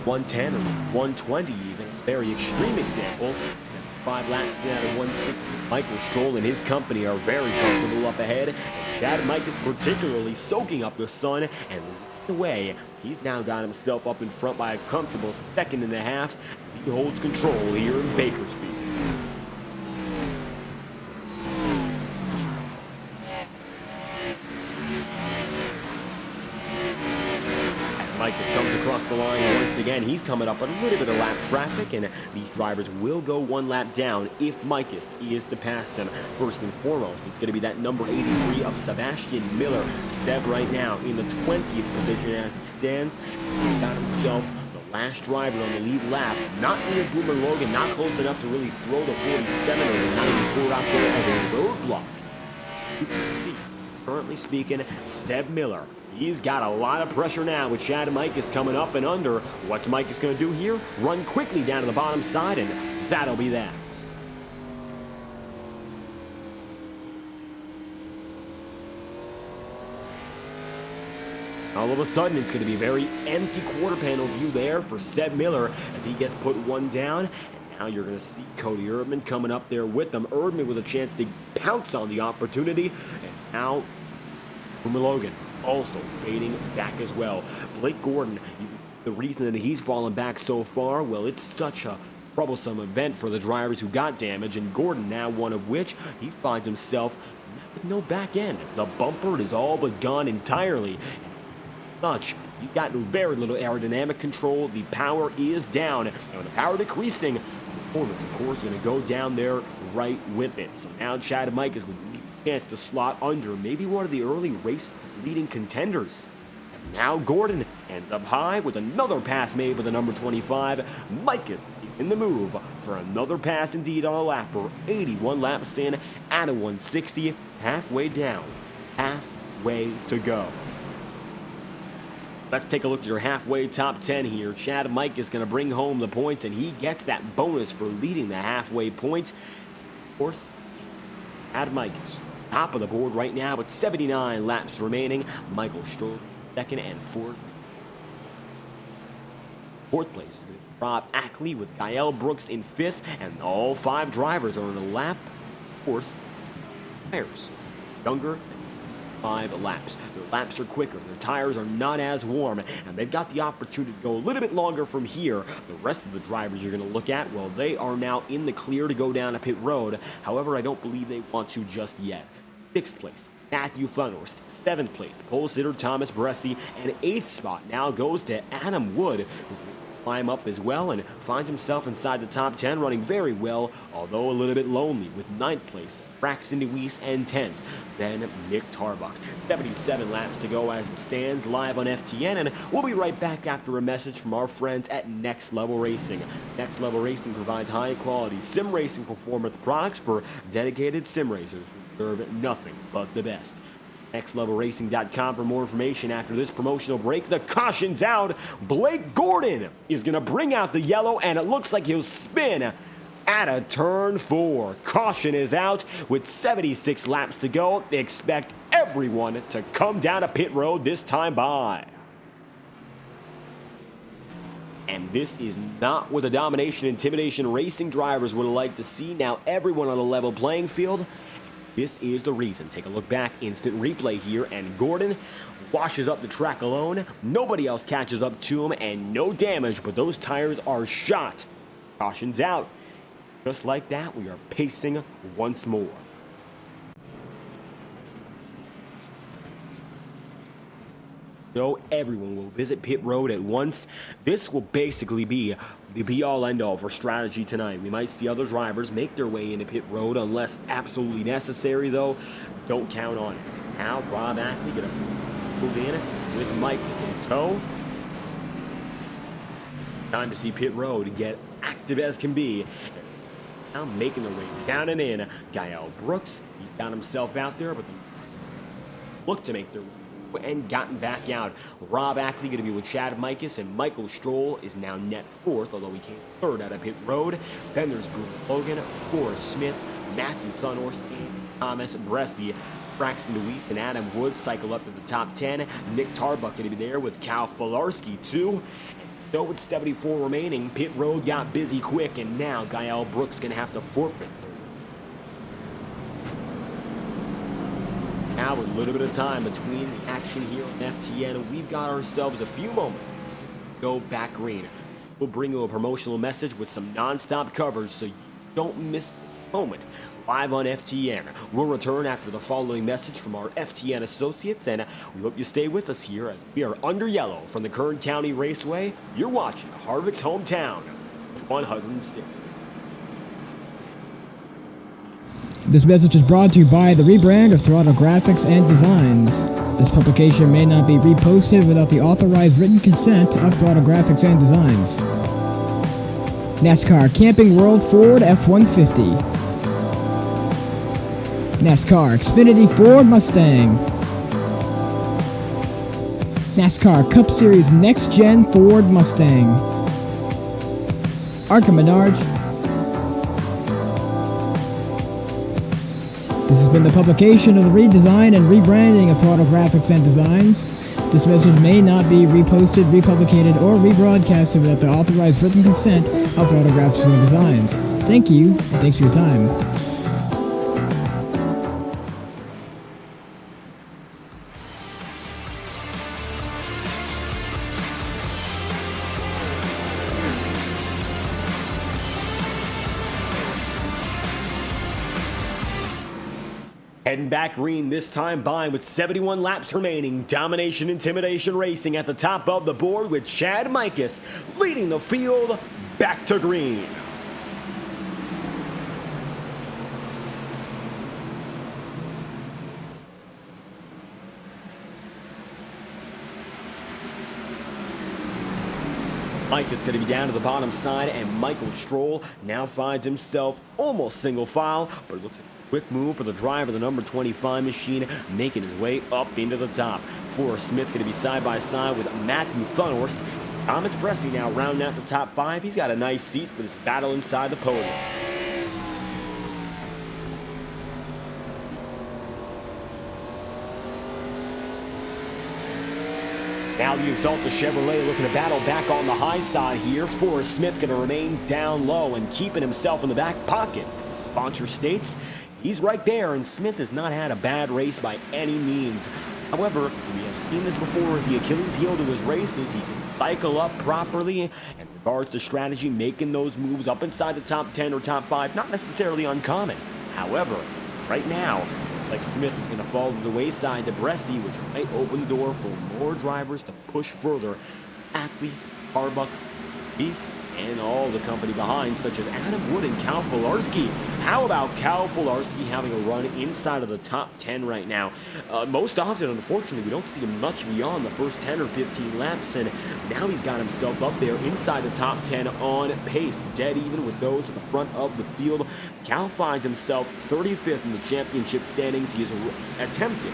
110 or 120 even. Very extreme example, 75 laps in out of 160. Michael Stroll and his company are very comfortable up ahead. And Chad Mike is particularly soaking up the sun and the way. He's now got himself up in front by a comfortable 2.5 seconds. He holds control here in Bakersfield. Micus comes across the line once again. He's coming up a little bit of lap traffic, and these drivers will go one lap down if Micus is to pass them. First and foremost, it's going to be that number 83 of Sebastian Miller. Seb right now in the 20th position as it stands. He got himself the last driver on the lead lap. Not near Boomer Logan, not close enough to really throw the 47 or the 94 out there as a roadblock. You can see, currently speaking, Seb Miller. He's got a lot of pressure now with Chad Micus coming up and under. What's Micus going to do here? Run quickly down to the bottom side, and that'll be that. All of a sudden, it's going to be a very empty quarter panel view there for Seb Miller as he gets put one down. And now you're going to see Cody Erdman coming up there with them. Erdman with a chance to pounce on the opportunity. And now, Boomer Logan also fading back as well. Blake Gordon, the reason that he's fallen back so far, well, it's such a troublesome event for the drivers who got damage, and Gordon now one of which he finds himself with no back end. The bumper is all but gone entirely. Such, he's got very little aerodynamic control. The power is down, and with the power decreasing, performance, of course, going to go down there right with it. So now Chad Micus with a chance to slot under maybe one of the early race leading contenders. And now Gordon ends up high with another pass made with the number 25. Micus is in the move for another pass indeed on a lapper. 81 laps in at a 160, halfway down, halfway to go. Let's take a look at your halfway top 10 here. Chad Micus is going to bring home the points, and he gets that bonus for leading the halfway point. Of course, Chad Micus, top of the board right now with 79 laps remaining. Michael Stroll, second and fourth. Fourth place, Rob Ackley with Gael Brooks in fifth, and all five drivers are in a lap. Of course, tires younger. 5 laps. Their laps are quicker, their tires are not as warm, and they've got the opportunity to go a little bit longer from here. The rest of the drivers you're going to look at, well, they are now in the clear to go down a pit road. However, I don't believe they want to just yet. 6th place, Matthew Thunhorst. 7th place, pole sitter Thomas Bresci, and 8th spot now goes to Adam Wood, who climb up as well and finds himself inside the top 10, running very well, although a little bit lonely, with 9th place, Braxton DeWeese, and 10th. Then Nick Tarbuck. 77 laps to go as it stands live on FTN, and we'll be right back after a message from our friends at Next Level Racing. Next Level Racing provides high-quality sim racing performance products for dedicated sim racers who serve nothing but the best. NextLevelRacing.com for more information. After this promotional break, the caution's out. Blake Gordon is going to bring out the yellow, and it looks like he'll spin at a turn 4. Caution is out with 76 laps to go. They expect everyone to come down a pit road this time by. And this is not what the domination intimidation racing drivers would like to see. Now everyone on a level playing field. This is the reason. Take a look back, instant replay here, and Gordon washes up the track alone. Nobody else catches up to him, and no damage, but those tires are shot. Caution's out. Just like that, we are pacing once more. So everyone will visit pit road at once. This will basically be the be-all end-all for strategy tonight. We might see other drivers make their way into pit road unless absolutely necessary, though. Don't count on it. Now Rob Ackley going to move in with Micus in tow. Time to see pit road get active as can be. Now making their way down and in. Gael Brooks, he got himself out there, but look to make their way and gotten back out. Rob Ackley going to be with Chad Micus, and Michael Stroll is now net 4th, although he came 3rd out of pit road. Then there's Bruce Logan, Forrest Smith, Matthew Thunhorst, and Thomas Bresci. Braxton DeWeese and Adam Wood cycle up to the top 10. Nick Tarbuck going to be there with Cal Filarski too. So with 74 remaining, pit road got busy quick, and now Gael Brooks going to have to forfeit. Now with a little bit of time between the action here on FTN, we've got ourselves a few moments to go back green. We'll bring you a promotional message with some non-stop coverage so you don't miss a moment. live on FTN. We'll return after the following message from our FTN associates, and we hope you stay with us here as we are under yellow from the Kern County Raceway. You're watching Harvick's Hometown, 106. This message is brought to you by the rebrand of Throttle Graphics and Designs. This publication may not be reposted without the authorized written consent of Throttle Graphics and Designs. NASCAR Camping World Ford F-150. NASCAR Xfinity Ford Mustang. NASCAR Cup Series Next-Gen Ford Mustang. Arca Menards. This has been the publication of the redesign and rebranding of Throttle Graphics and Designs. This message may not be reposted, republicated, or rebroadcasted without the authorized written consent of Throttle Graphics and Designs. Thank you, and thanks for your time. Heading back green this time by with 71 laps remaining. Domination Intimidation Racing at the top of the board with Chad Mikus leading the field back to green. Mike is going to be down to the bottom side, and Michael Stroll now finds himself almost single file, but it looks like a quick move for the driver of the number 25 machine, making his way up into the top. Forrest Smith going to be side by side with Matthew Thunhorst. Thomas Bressy now rounding out the top 5. He's got a nice seat for this battle inside the podium. Now the Exalta Chevrolet looking to battle back on the high side here. Forrest Smith going to remain down low and keeping himself in the back pocket. As the sponsor states, he's right there, and Smith has not had a bad race by any means. However, we have seen this before with the Achilles heel to his races. He can cycle up properly, and in regards to strategy, making those moves up inside the top 10 or top 5, not necessarily uncommon. However, right now, like Smith is going to fall to the wayside to Bressy, which might open the door for more drivers to push further. Ackley, Harbuck, Beast, and all the company behind, such as Adam Wood and Cal Filarski. How about Cal Filarski having a run inside of the top 10 right now? Most often, unfortunately, we don't see him much beyond the first 10 or 15 laps, and now he's got himself up there inside the top 10 on pace, dead even with those at the front of the field. Cal finds himself 35th in the championship standings. He has attempted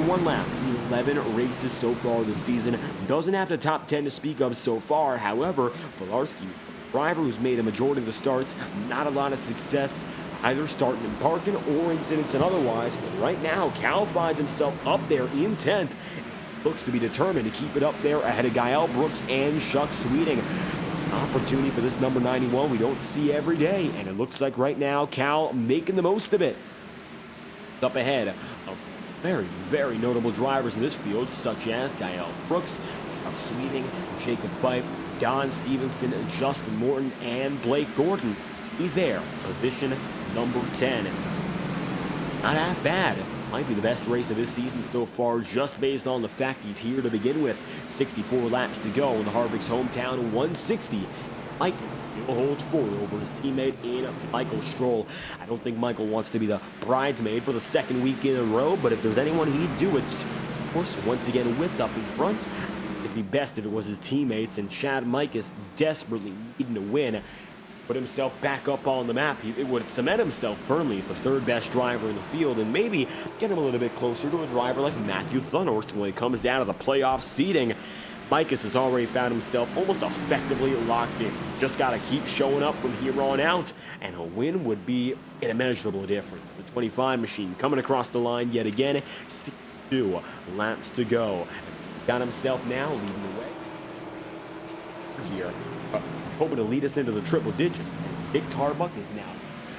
one lap in 11 races so far this season. Doesn't have the top 10 to speak of so far. However, Filarski, driver who's made a majority of the starts, not a lot of success either starting and parking or incidents and otherwise. But right now, Cal finds himself up there in 10th. Looks to be determined to keep it up there ahead of Gael Brooks and Chuck Sweeting. An opportunity for this number 91 we don't see every day, and it looks like right now Cal making the most of it. Up ahead of very, very notable drivers in this field, such as Gael Brooks, Chuck Sweeting, Jacob Fife, Don Stevenson, Justin Morton, and Blake Gordon. He's there, position number 10. Not half bad. Might be the best race of this season so far, just based on the fact he's here to begin with. 64 laps to go in the Harvick's Hometown, 160. Michael still holds forward over his teammate in Michael Stroll. I don't think Michael wants to be the bridesmaid for the second week in a row, but if there's anyone he'd do it, of course, once again, with up in front, it'd be best if it was his teammates, and Chad Mikus desperately needing to win, put himself back up on the map. It would cement himself firmly as the third best driver in the field, and maybe get him a little bit closer to a driver like Matthew Thunhorst when it comes down to the playoff seeding. Mikus has already found himself almost effectively locked in. Just got to keep showing up from here on out, and a win would be an immeasurable difference. The 25 machine coming across the line yet again. 62 laps to go. Got himself now leading the way here, hoping to lead us into the triple digits. Dick Tarbuck is now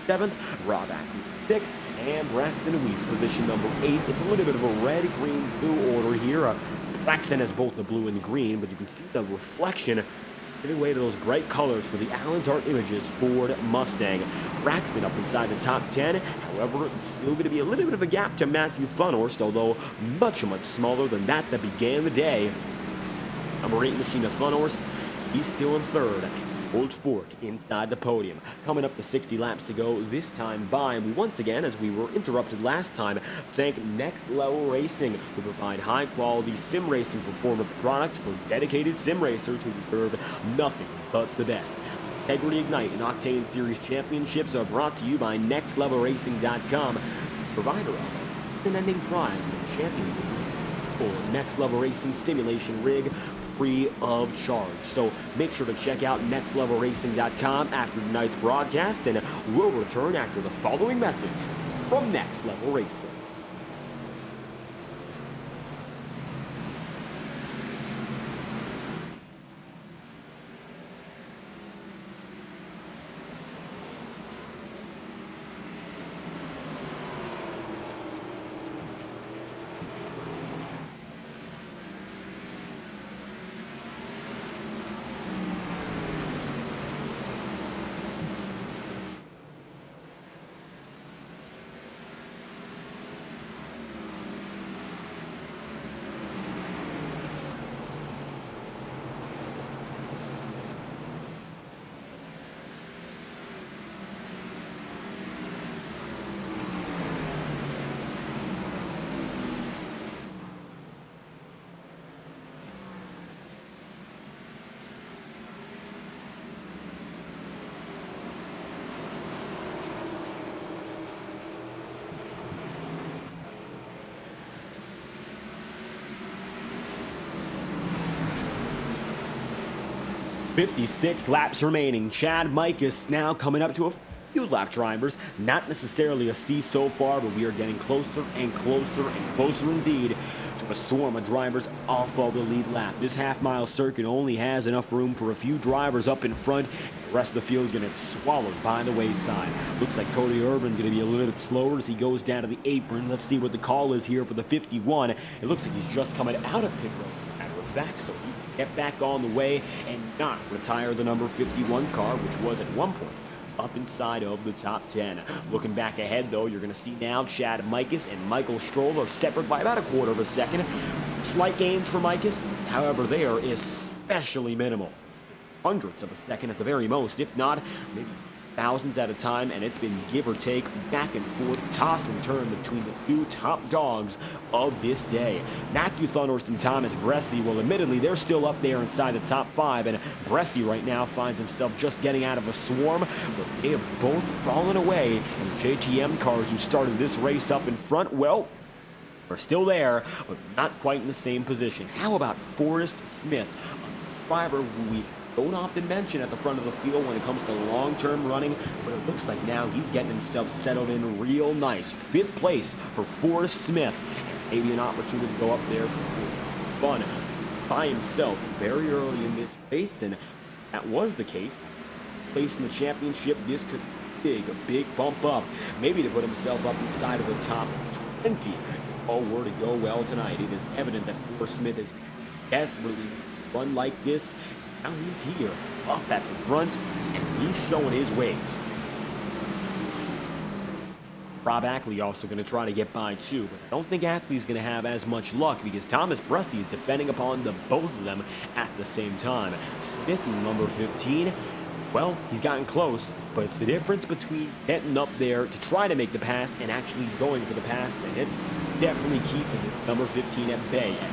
7th, Rob Ackley 6th, and Braxton Weiss position number 8. It's a little bit of a red, green, blue order here. Braxton has both the blue and the green, but you can see the reflection giving way to those bright colors for the Alan Dart Images Ford Mustang. Braxton up inside the top 10. However, it's still going to be a little bit of a gap to Matthew Funhorst, although much smaller than that began the day. Number 8 Machine of Funhorst, he's still in third. Old Fork inside the podium. Coming up to 60 laps to go this time by. And we once again, as we were interrupted last time, thank Next Level Racing, who provide high-quality sim racing performance products for dedicated sim racers who deserve nothing but the best. Integrity Ignite and Octane Series Championships are brought to you by NextLevelRacing.com, provider of an ending prize with champion for Next Level Racing simulation rig, free of charge. So make sure to check out nextlevelracing.com after tonight's broadcast, and we'll return after the following message from Next Level Racing. 56 laps remaining. Chad Mikus now coming up to a few lap drivers. Not necessarily a C so far, but we are getting closer and closer and closer indeed to a swarm of drivers off of the lead lap. This half-mile circuit only has enough room for a few drivers up in front. The rest of the field going to get swallowed by the wayside. Looks like Cody Urban going to be a little bit slower as he goes down to the apron. Let's see what the call is here for the 51. It looks like he's just coming out of pit road. Matter of fact, so he can get back on the way and not retire the number 51 car, which was at one point up inside of the top 10. Looking back ahead, though, you're going to see now Chad Mikus and Michael Stroll are separate by about a quarter of a second. Slight gains for Mikus, however, they are especially minimal. Hundredths of a second at the very most, if not maybe thousands at a time, and it's been give or take back and forth, toss and turn between the two top dogs of this day. Matthew Funhorst and Thomas Bressi, well, admittedly, they're still up there inside the top 5, and Bressi right now finds himself just getting out of a swarm, but they have both fallen away, and the JTM cars who started this race up in front, well, are still there, but not quite in the same position. How about Forrest Smith, a driver who we don't often mention at the front of the field when it comes to long-term running, but it looks like now he's getting himself settled in real nice. 5th place for Forrest Smith, and maybe an opportunity to go up there for fun by himself very early in this race, and that was the case. Place in the championship, this could be a big bump up, maybe to put himself up inside of the top 20. If all were to go well tonight, it is evident that Forrest Smith is desperately run like this. Now he's here, up at the front, and he's showing his weight. Rob Ackley also going to try to get by too, but I don't think Ackley's going to have as much luck because Thomas Bressi is defending upon the both of them at the same time. Smith, number 15, well, he's gotten close, but it's the difference between getting up there to try to make the pass and actually going for the pass, and it's definitely keeping number 15 at bay at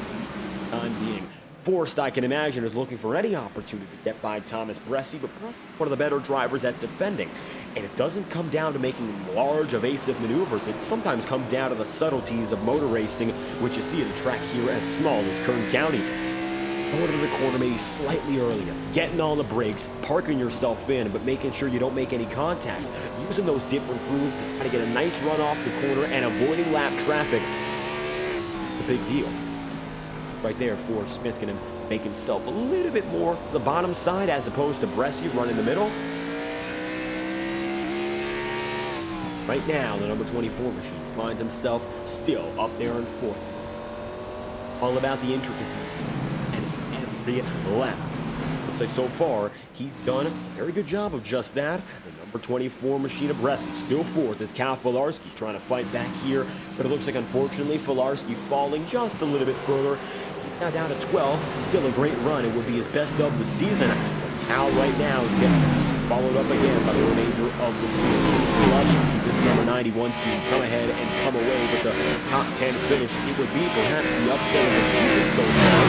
the time being. Forrest, I can imagine, is looking for any opportunity to get by Thomas Bressi, but Bressi is one of the better drivers at defending. And it doesn't come down to making large evasive maneuvers. It sometimes comes down to the subtleties of motor racing, which you see at a track here as small as Kern County. Going to the corner maybe slightly earlier, getting on the brakes, parking yourself in, but making sure you don't make any contact. Using those different grooves to try to get a nice run off the corner and avoiding lap traffic. It's a big deal. Right there, Forrest Smith going to make himself a little bit more to the bottom side as opposed to Bressi running the middle. Right now, the number 24 machine finds himself still up there in 4th. All about the intricacies and every lap. Looks like so far he's done a very good job of just that. The number 24 machine of Bresci still fourth as Cal Filarski's trying to fight back here, but it looks like unfortunately Filarski falling just a little bit further. He's now down to 12. Still a great run. It would be his best of the season. But Cal right now is getting swallowed up again by the remainder of the field. Love to see this number 91 team come ahead and come away with the top 10 finish. It would be perhaps the upset of the season so far.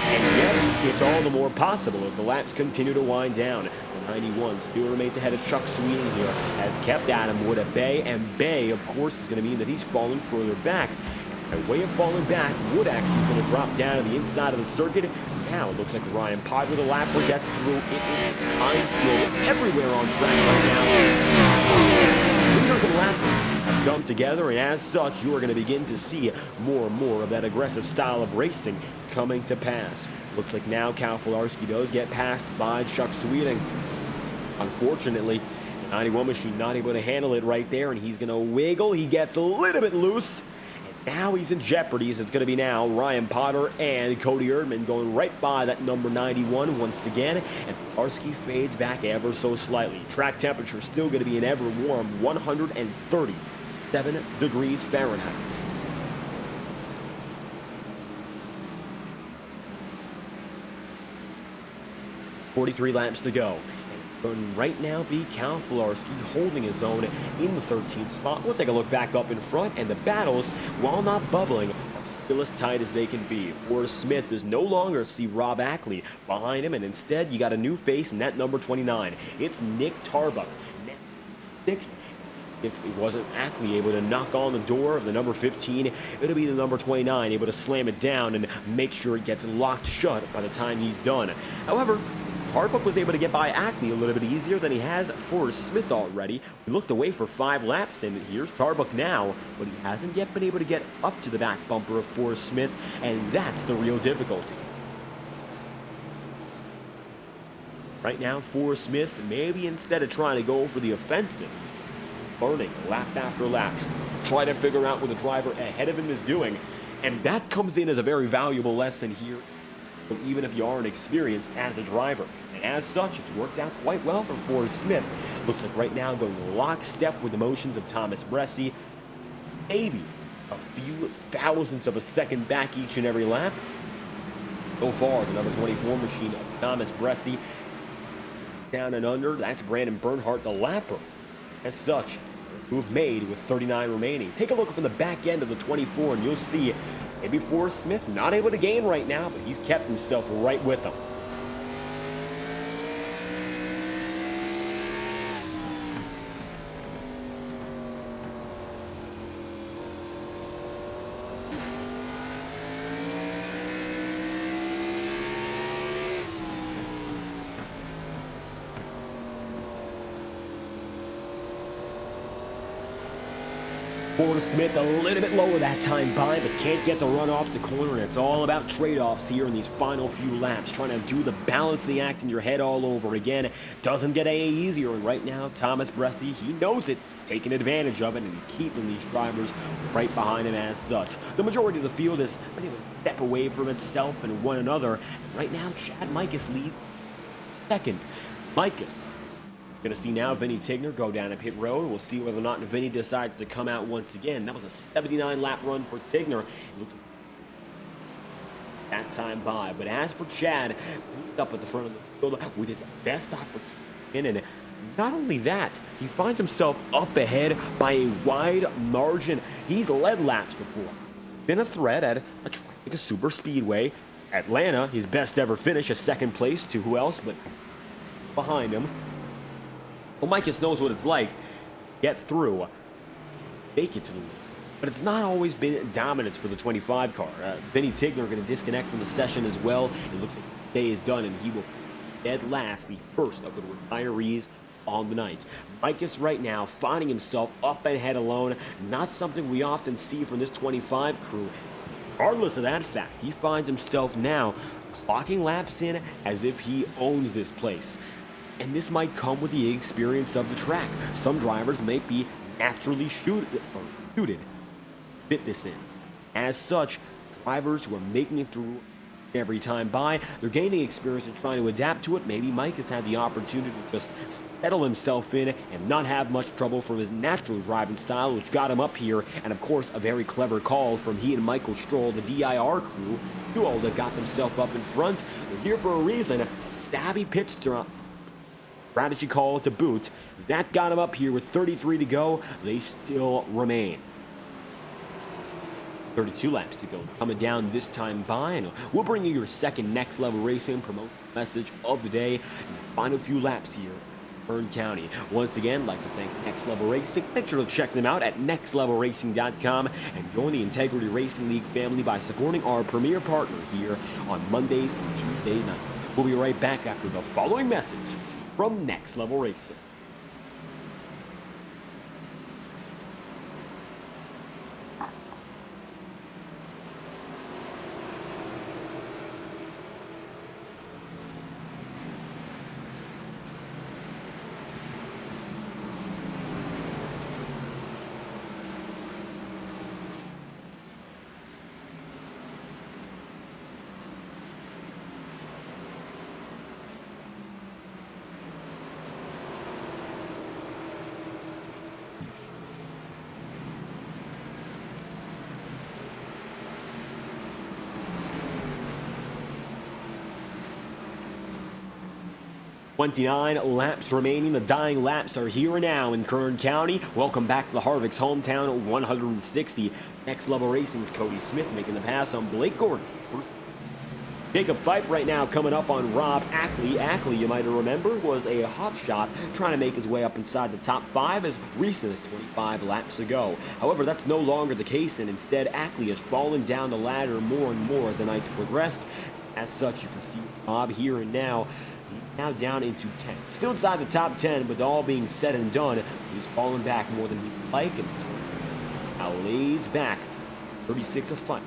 And yet, it's all the more possible as the laps continue to wind down. The 91 still remains ahead of Chuck Sweeting here, has kept Adam Wood at bay, and bay, of course, is going to mean that he's falling further back. By way of falling back, Wood actually is going to drop down to the inside of the circuit. Now it looks like Ryan Potter, the lapper, gets through. It is minefield everywhere on track right now. Leaders and lappers have come together, and as such, you are going to begin to see more and more of that aggressive style of racing coming to pass. Looks like now Cal Filarski does get passed by Chuck Sweeting. Unfortunately, the 91 machine not able to handle it right there, and he's going to wiggle. He gets a little bit loose. Now he's in jeopardy, as it's going to be now Ryan Potter and Cody Erdman going right by that number 91 once again, and Filarski fades back ever so slightly. Track temperature still going to be an ever warm 137 degrees Fahrenheit. .43 laps to go. And right now be Cal Filarski holding his own in the 13th spot. We'll take a look back up in front, and the battles, while not bubbling, are still as tight as they can be. Forrest Smith does no longer see Rob Ackley behind him, and instead you got a new face in that number 29. It's Nick Tarbuck. Sixth. If it wasn't Ackley able to knock on the door of the number 15, it'll be the number 29 able to slam it down and make sure it gets locked shut by the time he's done. However, Tarbuck was able to get by Ackley a little bit easier than he has Forrest Smith already. We looked away for 5 laps, and here's Tarbuck now, but he hasn't yet been able to get up to the back bumper of Forrest Smith, and that's the real difficulty. Right now, Forrest Smith, maybe instead of trying to go for the offensive, burning lap after lap, try to figure out what the driver ahead of him is doing, and that comes in as a very valuable lesson here. Even if you aren't experienced as a driver. And as such, it's worked out quite well for Forrest Smith. Looks like right now going lockstep with the motions of Thomas Bresci. Maybe a few thousandths of a second back each and every lap. So far, the number 24 machine of Thomas Bresci down and under. That's Brandon Bernhardt, the lapper. As such, move made with 39 remaining. Take a look from the back end of the 24 and you'll see maybe Forrest Smith not able to gain right now, but he's kept himself right with them. Forrest Smith a little bit lower that time by, but can't get the run off the corner, and it's all about trade-offs here in these final few laps, trying to do the balancing act in your head all over again. Doesn't get any easier, and right now, Thomas Bresci, he knows it. He's taking advantage of it, and he's keeping these drivers right behind him as such. The majority of the field is been able to step away from itself and one another. And right now, Chad Mikus leads second. Mikus. Going to see now Vinny Tigner go down a pit road. We'll see whether or not Vinny decides to come out once again. That was a 79 lap run for Tigner. It looks that time by. But as for Chad, he's up at the front of the field with his best opportunity. And not only that, he finds himself up ahead by a wide margin. He's led laps before. Been a threat at a track like a SuperSpeedway. Atlanta, his best ever finish, a second place to who else but behind him. Well, Mikus knows what it's like to get through, make it to the lead. But it's not always been dominance for the 25 car. Vinny Tigner going to disconnect from the session as well. It looks like the day is done, and he will dead last, the first of the retirees on the night. Mikus right now finding himself up ahead alone. Not something we often see from this 25 crew. Regardless of that fact, he finds himself now clocking laps in as if he owns this place. And this might come with the experience of the track. Some drivers may be naturally suited fit this in. As such, drivers who are making it through every time by. They're gaining experience and trying to adapt to it. Maybe Mike has had the opportunity to just settle himself in and not have much trouble from his natural driving style, which got him up here. And of course, a very clever call from he and Michael Stroll, the DIR crew, who all that got themselves up in front. They're here for a reason. A savvy pit strategy call to boot. That got him up here with 33 to go. They still remain. 32 laps to go. Coming down this time by, and we'll bring you your second Next Level Racing promotion message of the day. Final few laps here in Kern County. Once again, I'd like to thank Next Level Racing. Make sure to check them out at nextlevelracing.com and join the Integrity Racing League family by supporting our premier partner here on Mondays and Tuesday nights. We'll be right back after the following message from Next Level Racing. .29 laps remaining. The dying laps are here and now in Kern County. Welcome back to the Harvick's Hometown 160. Next Level Racing's Cody Smith making the pass on Blake Gordon. First, Jacob Fife right now coming up on Rob Ackley. Ackley, you might remember, was a hot shot trying to make his way up inside the top 5 as recent as 25 laps ago. However, that's no longer the case, and instead Ackley has fallen down the ladder more and more as the nights progressed. As such, you can see Bob here and now down into 10. Still inside the top 10, but all being said and done, he's fallen back more than he'd like, and now lays back 36 of fun.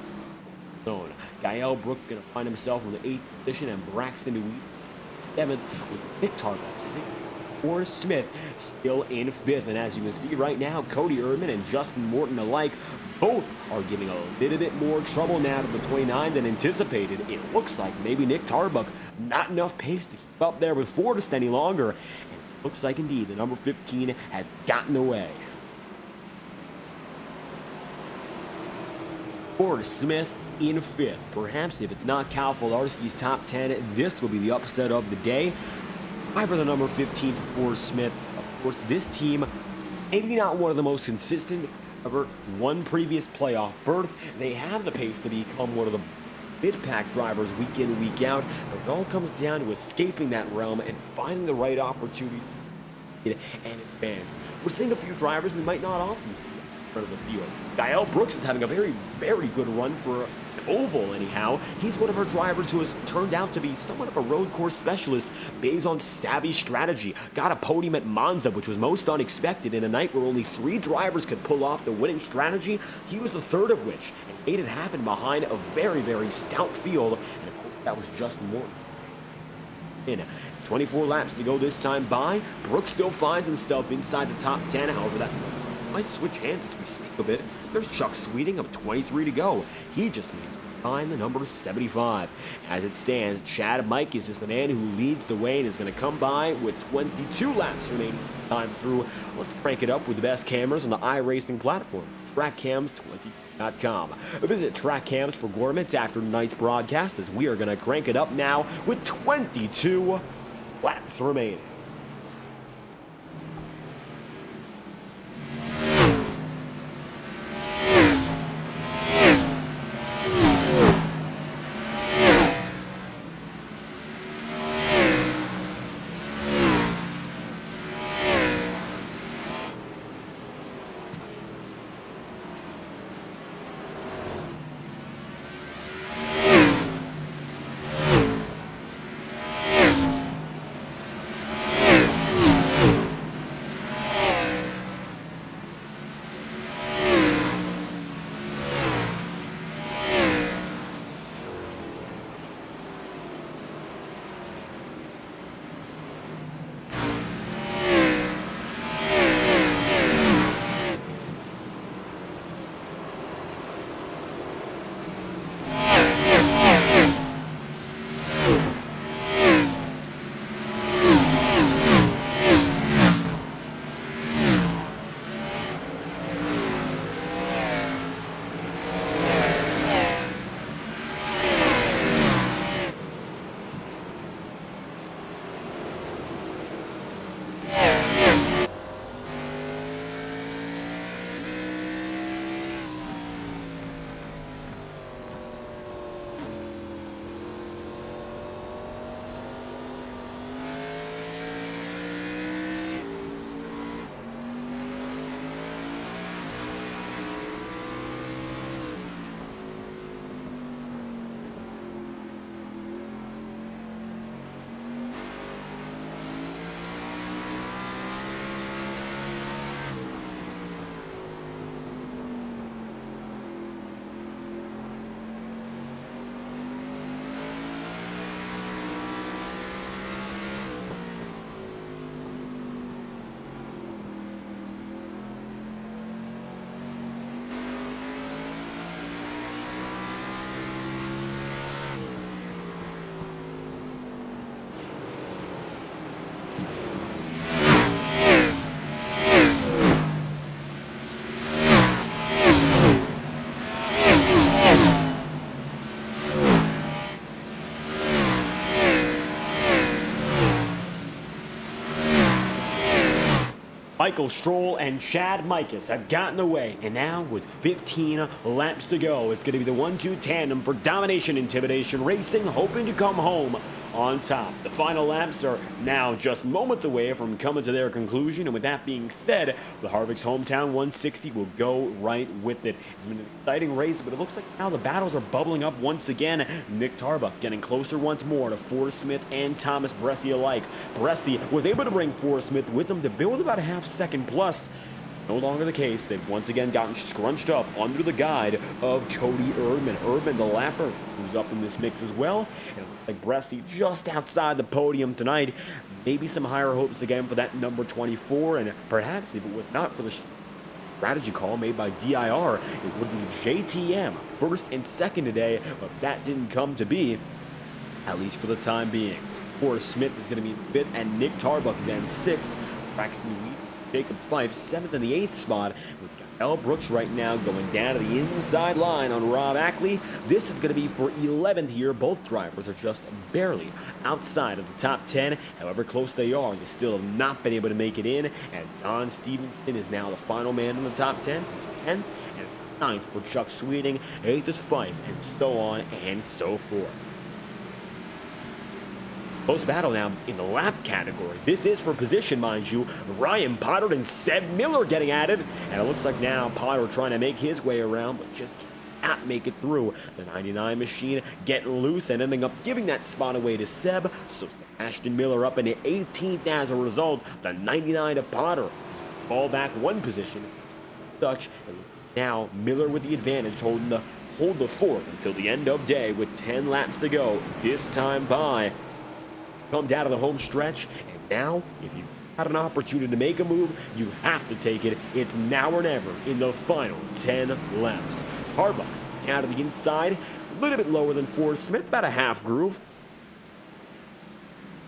Gael Brooks going to find himself in the 8th position, and Braxton Louise 7th with Nick Tarbuck 6th. Or Smith still in 5th, and as you can see right now, Cody Erdman and Justin Morton alike both are giving a little bit more trouble now to the 29 than anticipated. It looks like maybe Nick Tarbuck not enough pace to keep up there with Forrest any longer, and it looks like indeed the number 15 has gotten away. Forrest Smith in 5th. Perhaps if it's not Cal Filarski's top 10, this will be the upset of the day. For the number 15 for Forrest Smith. Of course, this team, maybe not one of the most consistent, however, one previous playoff berth. They have the pace to become one of the mid-pack drivers week in, week out. But it all comes down to escaping that realm and finding the right opportunity and advance. We're seeing a few drivers we might not often see in front of the field. Gael Brooks is having a very, very good run for oval anyhow. He's one of our drivers who has turned out to be somewhat of a road course specialist based on savvy strategy. Got a podium at Monza, which was most unexpected in a night where only 3 drivers could pull off the winning strategy. He was the 3rd of which, and made it happen behind a very, very stout field, and of course that was Justin Morton. In 24 laps to go this time by, Brooks still finds himself inside the top 10, however that might switch hands as we speak of it. There's Chuck Sweeting of 23 to go. He just needs to find the number 75. As it stands, Chad Mikes is the man who leads the way and is going to come by with 22 laps remaining time through. Let's crank it up with the best cameras on the iRacing platform, TrackCams20.com. Visit TrackCams for Gormits after tonight's broadcast, as we are going to crank it up now with 22 laps remaining. Michael Stroll and Chad Mikus have gotten away, and now with 15 laps to go, it's going to be the 1-2 tandem for Domination Intimidation Racing, hoping to come home on top. The final laps are now just moments away from coming to their conclusion, and with that being said, the Harvick's Hometown 160 will go right with it. It's been an exciting race, but it looks like now the battles are bubbling up once again. Nick Tarbuck getting closer once more to Forrest Smith and Thomas Bressi alike. Bressi was able to bring Forrest Smith with him to build about a half-second plus. No longer the case. They've once again gotten scrunched up under the guide of Cody Erdman. Erdman, the lapper, who's up in this mix as well. And it looks like Bressi just outside the podium tonight. Maybe some higher hopes again for that number 24. And perhaps if it was not for the strategy call made by DIR, it would be JTM first and second today. But that didn't come to be, at least for the time being. Forrest Smith is going to be fifth, and Nick Tarbuck then sixth. Braxton Weiss, Jacob Fife, 7th in the 8th spot, with L. Brooks right now going down to the inside line on Rob Ackley. This is going to be for 11th here. Both drivers are just barely outside of the top 10. However close they are, they still have not been able to make it in, as Don Stevenson is now the final man in the top 10. He's 10th, and 9th for Chuck Sweeting, 8th is Fife, and so on and so forth. Close battle now in the lap category. This is for position, mind you. Ryan Potter and Seb Miller getting at it. And it looks like now Potter trying to make his way around, but just cannot make it through. The 99 machine getting loose and ending up giving that spot away to Seb. So Sebastian Miller up in the 18th as a result. The 99 of Potter fall back one position. Dutch. Now Miller with the advantage, hold the fort until the end of day with 10 laps to go. This time by come down to the home stretch, and now if you had an opportunity to make a move, you have to take it. It's now or never in the final 10 laps. Harbuck down to the inside, a little bit lower than Forrest Smith, about a half groove.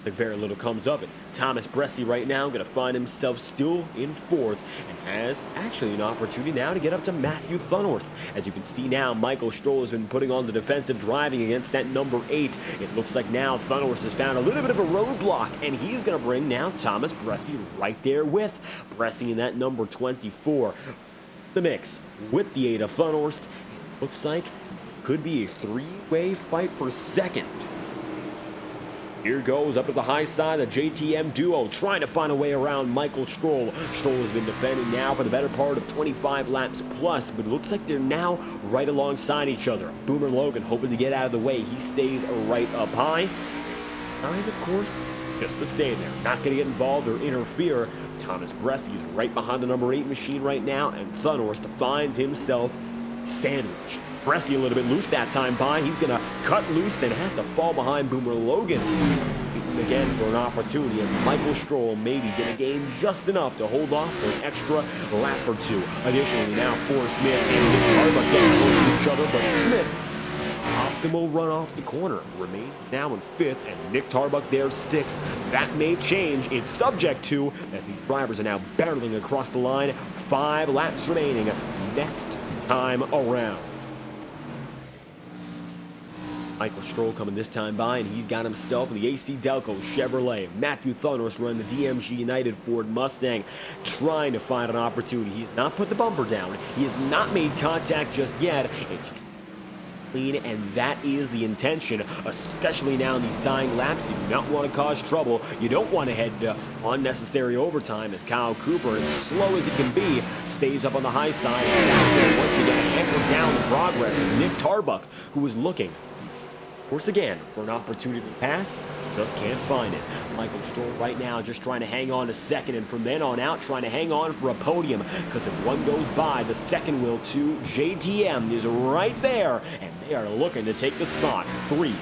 But very little comes of it. Thomas Bressi right now going to find himself still in fourth, and has actually an opportunity now to get up to Matthew Thunhorst. As you can see now, Michael Stroll has been putting on the defensive driving against that number 8. It looks like now Thunhorst has found a little bit of a roadblock, and he's going to bring now Thomas Bressi right there with Bressi in that number 24. The mix with the 8 of Thunhorst. It looks like could be a three-way fight for second. Here goes up at the high side, the JTM duo trying to find a way around Michael Stroll. Stroll has been defending now for the better part of 25 laps plus, but it looks like they're now right alongside each other. Boomer Logan hoping to get out of the way. He stays right up high. And of course, just to stay there. Not going to get involved or interfere. Thomas Bressi is right behind the number 8 machine right now, and Thunhorst finds himself sandwiched. Bressi a little bit loose that time by. He's going to cut loose and have to fall behind Boomer Logan. Again for an opportunity as Michael Stroll maybe going to gain just enough to hold off for an extra lap or two. Additionally, now Forrest Smith and Nick Tarbuck getting close to each other, but Smith, optimal run off the corner, remains now in 5th, and Nick Tarbuck there 6th. That may change. It's subject to, as these drivers are now barreling across the line. 5 laps remaining next time around. Michael Stroll coming this time by, and he's got himself in the AC Delco Chevrolet. Matthew Thunhorst running the DMG United Ford Mustang, trying to find an opportunity. He has not put the bumper down. He has not made contact just yet. It's clean, and that is the intention, especially now in these dying laps. You do not want to cause trouble. You don't want to head to unnecessary overtime, as Kyle Cooper, as slow as he can be, stays up on the high side, and that's going to once again hamper down the progress of Nick Tarbuck, who is looking once again for an opportunity to pass, just can't find it. Michael Stroll right now just trying to hang on to second, and from then on out trying to hang on for a podium, because if one goes by, the second will too. JTM is right there, and they are looking to take the spot. 3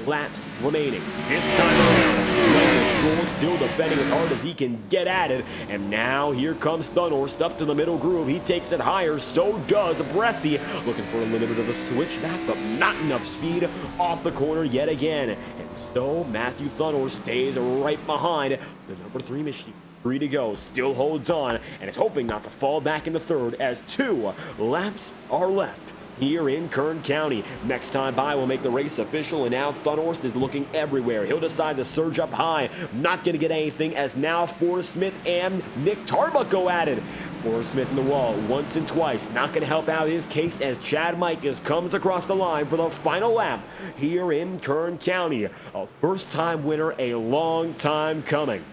laps remaining. This time around, Michael Stroll still defending as hard as he can get at it, and now here comes Thunhorst up to the middle groove. He takes it higher, so does Bressi, looking for a little bit of a switchback, but not enough speed off the corner yet again. And so Matthew Thunhorst stays right behind the number 3 machine. 3 to go, still holds on, and is hoping not to fall back into 3rd as 2 laps are left here in Kern County. Next time by, we'll make the race official, and now Thunhorst is looking everywhere. He'll decide to surge up high. Not going to get anything, as now Forrest Smith and Nick Tarbuck go at it. Forrest Smith in the wall once and twice. Not going to help out his case as Chad Mikas comes across the line for the final lap here in Kern County. A first-time winner, a long time coming.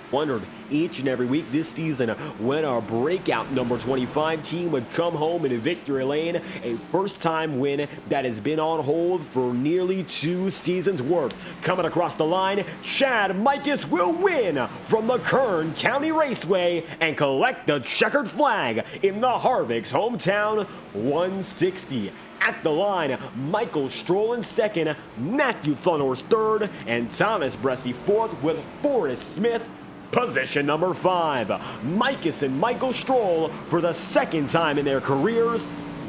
Wondered each and every week this season when our breakout number 25 team would come home in victory lane, a first-time win that has been on hold for nearly 2 seasons worth. Coming across the line, Chad Mikas will win from the Kern County Raceway and collect the checkered flag in the Harvick's Hometown 160. At the line, Michael Stroll in second, Matthew Thunhorst third, and Thomas Bressi fourth, with Forrest Smith position number 5. Mikas and Michael Stroll, for the second time in their careers,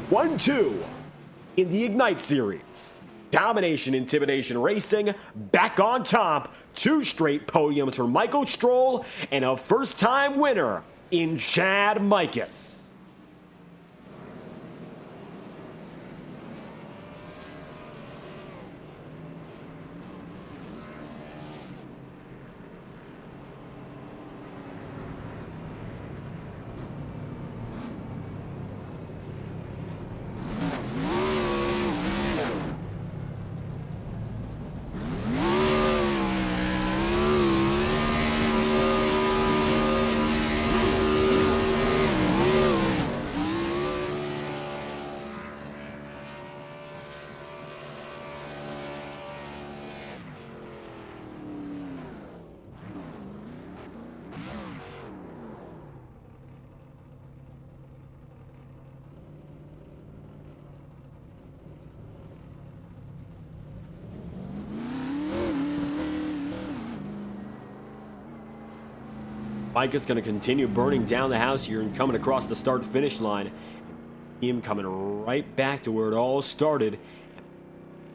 1-2 in the Ignite Series. Domination Intimidation Racing back on top. 2 straight podiums for Michael Stroll and a first-time winner in Chad Mikas. Mikas going to continue burning down the house here and coming across the start-finish line. Him coming right back to where it all started.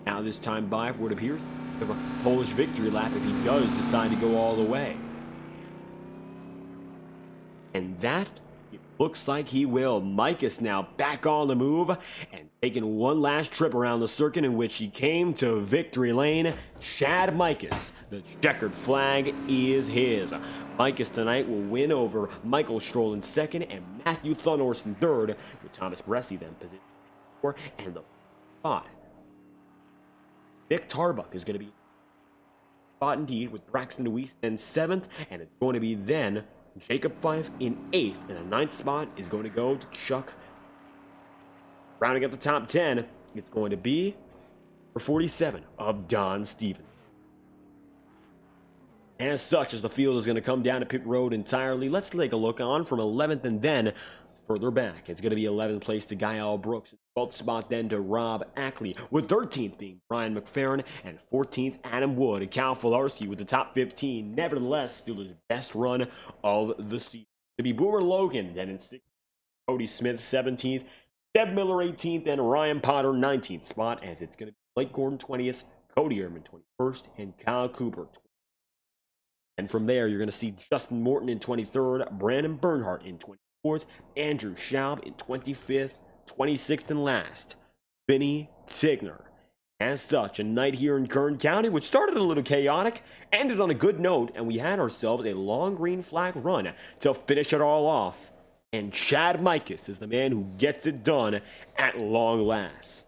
Now this time by, for what appears to be a Polish victory lap if he does decide to go all the way. And that, it looks like he will. Mikas now back on the move and taking one last trip around the circuit in which he came to victory lane. Chad Mikas, the checkered flag is his. Mikas tonight will win over Michael Stroll in second and Matthew Thunhorst in third, with Thomas Bressi then position 4 and the 5. Nick Tarbuck is going to be spot indeed, with Braxton Deweese in 7th, and it's going to be then Jacob Fife in 8th, and the 9th spot is going to go to Chuck. Rounding up the top 10, it's going to be for 47 of Don Stevens. As such, as the field is going to come down to pit road entirely, let's take a look on from 11th and then further back. It's going to be 11th place to Gael Brooks, 12th spot then to Rob Ackley, with 13th being Brian McFerrin, and 14th Adam Wood. Cal Filarski with the top 15, nevertheless still his best run of the season. To be Boomer Logan then in 16th, Cody Smith 17th, Deb Miller 18th, and Ryan Potter 19th spot, as it's going to be Blake Gordon 20th, Cody Ehrman 21st, and Kyle Cooper 20th. And from there, you're going to see Justin Morton in 23rd, Brandon Bernhardt in 24th, Andrew Schaub in 25th, 26th and last, Vinny Tigner. As such, a night here in Kern County, which started a little chaotic, ended on a good note, and we had ourselves a long green flag run to finish it all off. And Chad Mikas is the man who gets it done at long last.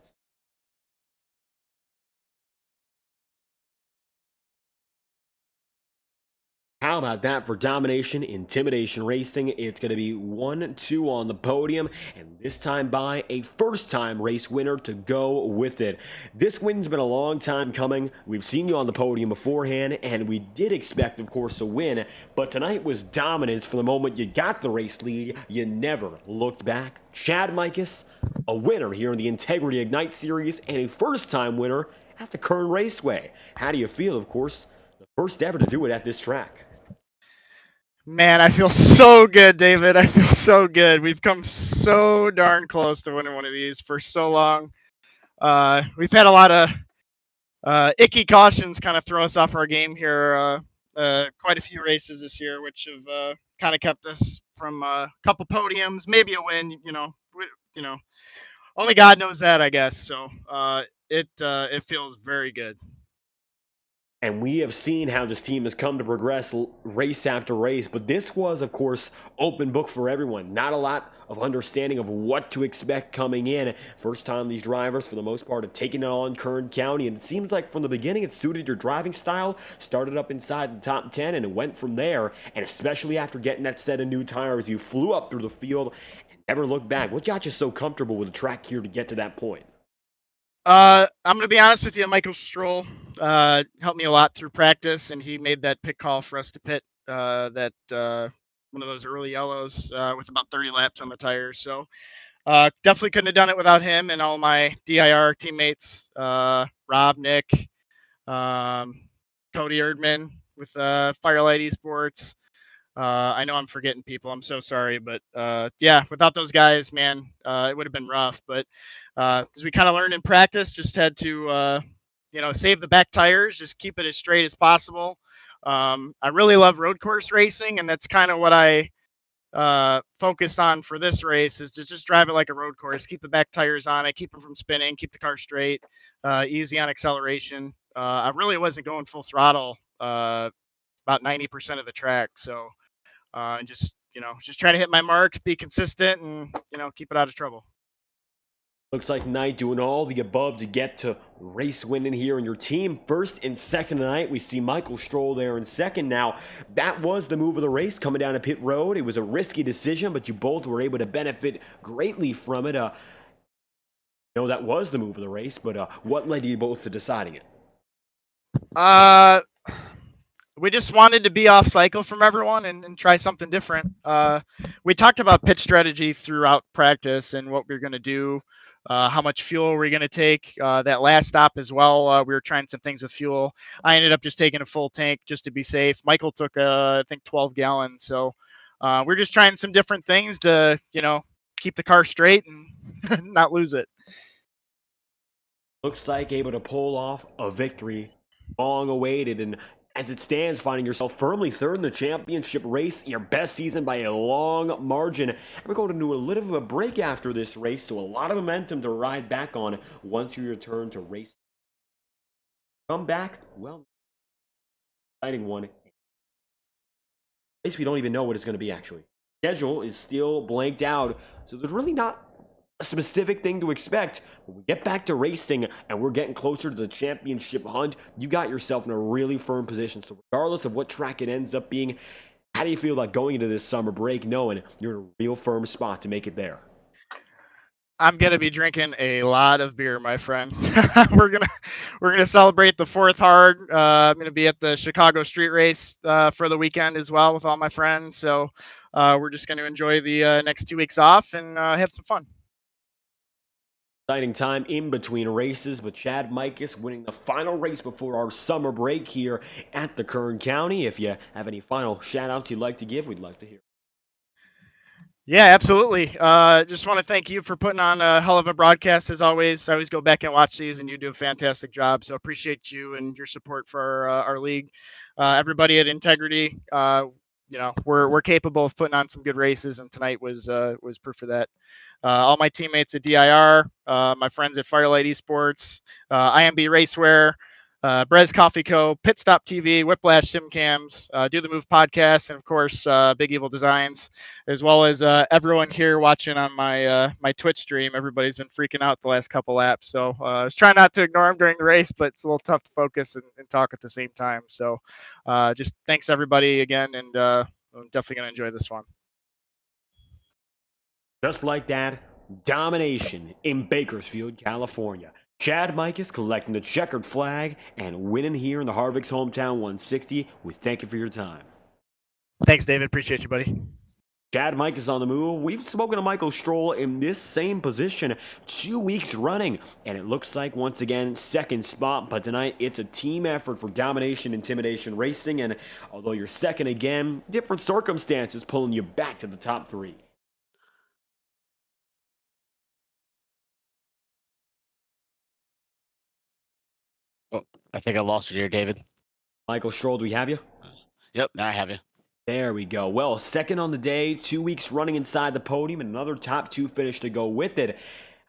How about that for Domination Intimidation Racing? It's going to be 1-2 on the podium, and this time by a first-time race winner to go with it. This win's been a long time coming. We've seen you on the podium beforehand, and we did expect, of course, a win, but tonight was dominance from the moment you got the race lead. You never looked back. Chad Mikas, a winner here in the Integrity Ignite Series, and a first-time winner at the Kern Raceway. How do you feel, of course, the first ever to do it at this track? Man, I feel so good, David. I feel so good. We've come so darn close to winning one of these for so long. We've had a lot of icky cautions kind of throw us off our game here. Quite a few races this year, which have kind of kept us from a couple podiums, maybe a win. only God knows that, I guess. So it feels very good. And we have seen how this team has come to progress race after race, but this was, of course, open book for everyone. Not a lot of understanding of what to expect coming in. First time these drivers, for the most part, have taken it on Kern County, and it seems like from the beginning it suited your driving style. Started up inside the top 10, and it went from there. And especially after getting that set of new tires, you flew up through the field and never looked back. What got you so comfortable with the track here to get to that point? I'm going to be honest with you. Michael Stroll helped me a lot through practice, and he made that pit call for us to pit one of those early yellows with about 30 laps on the tires. So definitely couldn't have done it without him and all my DIR teammates, Rob, Nick, Cody Erdman with Firelight Esports. I know I'm forgetting people. I'm so sorry, but yeah, without those guys, man, it would have been rough. But because we kind of learned in practice, just had to, save the back tires, just keep it as straight as possible. I really love road course racing, and that's kind of what I focused on for this race, is to just drive it like a road course, keep the back tires on it, keep them from spinning, keep the car straight, easy on acceleration. I really wasn't going full throttle about 90% of the track, so just trying to hit my marks, be consistent, and keep it out of trouble. Looks like Knight doing all the above to get to race winning here in your team. First and second tonight, we see Michael Stroll there in second. Now, that was the move of the race coming down to pit road. It was a risky decision, but you both were able to benefit greatly from it. That was the move of the race, but what led you both to deciding it? We just wanted to be off cycle from everyone and try something different. We talked about pitch strategy throughout practice and what we were going to do. How much fuel we're going to take. That last stop as well, we were trying some things with fuel. I ended up just taking a full tank just to be safe. Michael took, I think, 12 gallons. So we're just trying some different things to, keep the car straight and not lose it. Looks like able to pull off a victory, long awaited, and as it stands, finding yourself firmly third in the championship race, your best season by a long margin. And we're going to do a little bit of a break after this race, so a lot of momentum to ride back on once you return to race. Come back, well, exciting one. Race we don't even know what it's going to be, actually. Schedule is still blanked out, so there's really not a specific thing to expect. When we get back to racing and we're getting closer to the championship hunt, you got yourself in a really firm position. So regardless of what track it ends up being, how do you feel about going into this summer break knowing you're in a real firm spot to make it there? I'm gonna be drinking a lot of beer, my friend. we're gonna celebrate the fourth hard. I'm gonna be at the Chicago Street Race for the weekend as well with all my friends. So we're just gonna enjoy the next 2 weeks off and have some fun. Exciting time in between races, with Chad Mikus winning the final race before our summer break here at the Kern County. If you have any final shout-outs you'd like to give, we'd like to hear. Yeah, absolutely. Just want to thank you for putting on a hell of a broadcast as always. I always go back and watch these, and you do a fantastic job. So appreciate you and your support for our league. Everybody at Integrity, we're capable of putting on some good races, and tonight was proof of that. All my teammates at DIR, my friends at Firelight Esports, IMB Racewear, Brez Coffee Co., Pit Stop TV, Whiplash Simcams, Do the Move podcast, and of course Big Evil Designs, as well as everyone here watching on my my Twitch stream. Everybody's been freaking out the last couple laps, so I was trying not to ignore them during the race, but it's a little tough to focus and talk at the same time. So just thanks everybody again, and I'm definitely gonna enjoy this one. Just like that, domination in Bakersfield, California. Chad Mikus collecting the checkered flag and winning here in the Harvick's Hometown 160. We thank you for your time. Thanks, David. Appreciate you, buddy. Chad Mikus on the move. We've spoken to Michael Stroll in this same position 2 weeks running, and it looks like, once again, second spot. But tonight, it's a team effort for domination, intimidation racing, and although you're second again, different circumstances pulling you back to the top three. Oh, I think I lost you here, David. Michael Stroll, do we have you? Yep, now I have you. There we go. Well, second on the day, 2 weeks running inside the podium, and another top two finish to go with it.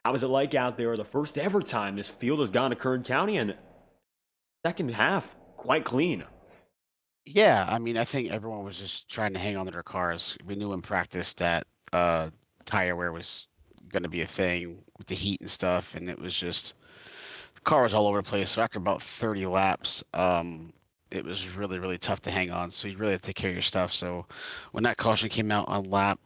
How was it like out there the first ever time this field has gone to Kern County, and second half quite clean? Yeah, I mean, I think everyone was just trying to hang on to their cars. We knew in practice that tire wear was going to be a thing with the heat and stuff, and it was just car was all over the place. So after about 30 laps, it was really, really tough to hang on. So you really have to take care of your stuff. So when that caution came out on lap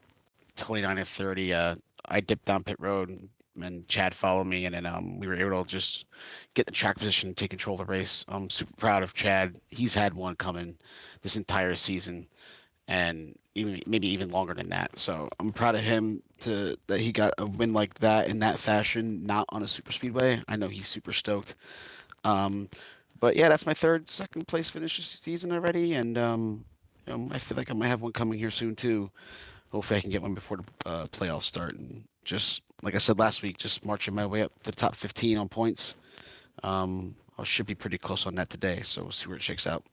29 and 30, I dipped down pit road and Chad followed me, and then we were able to just get the track position and take control of the race. I'm super proud of Chad. He's had one coming this entire season, and maybe even longer than that. So I'm proud of him that he got a win like that in that fashion, not on a super speedway. I know he's super stoked. But yeah, that's my second place finish this season already, and I feel like I might have one coming here soon too. Hopefully, I can get one before the playoffs start. And just like I said last week, just marching my way up to the top 15 on points. I should be pretty close on that today, so we'll see where it shakes out.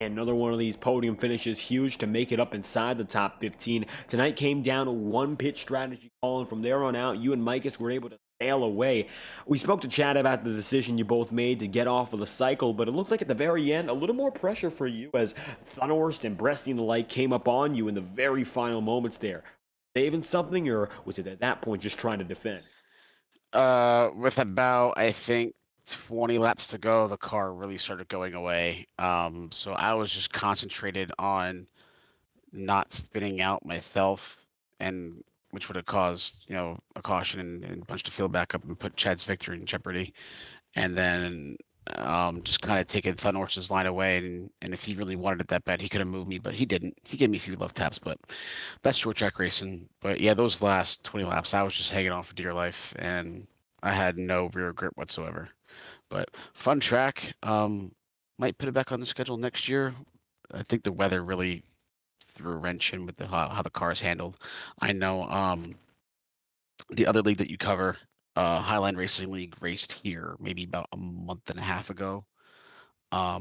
Another one of these podium finishes, huge to make it up inside the top 15. Tonight came down to one pit strategy call, and from there on out, you and Micus were able to sail away. We spoke to Chad about the decision you both made to get off of the cycle, but it looked like at the very end, a little more pressure for you as Thunhorst and Bresty and the like came up on you in the very final moments there. Saving something, or was it at that point just trying to defend? With about, I think, 20 laps to go, the car really started going away. So I was just concentrated on not spinning out myself, and which would have caused, a caution and punched the field back up and put Chad's victory in jeopardy. And then just kind of taking Thunhorse's line away, and if he really wanted it that bad, he could have moved me, but he didn't. He gave me a few left taps, but that's short track racing. But yeah, those last 20 laps, I was just hanging on for dear life, and I had no rear grip whatsoever. But fun track. Might put it back on the schedule next year. I think the weather really threw a wrench in with how the car is handled. I know the other league that you cover, Highline Racing League, raced here maybe about a month and a half ago. I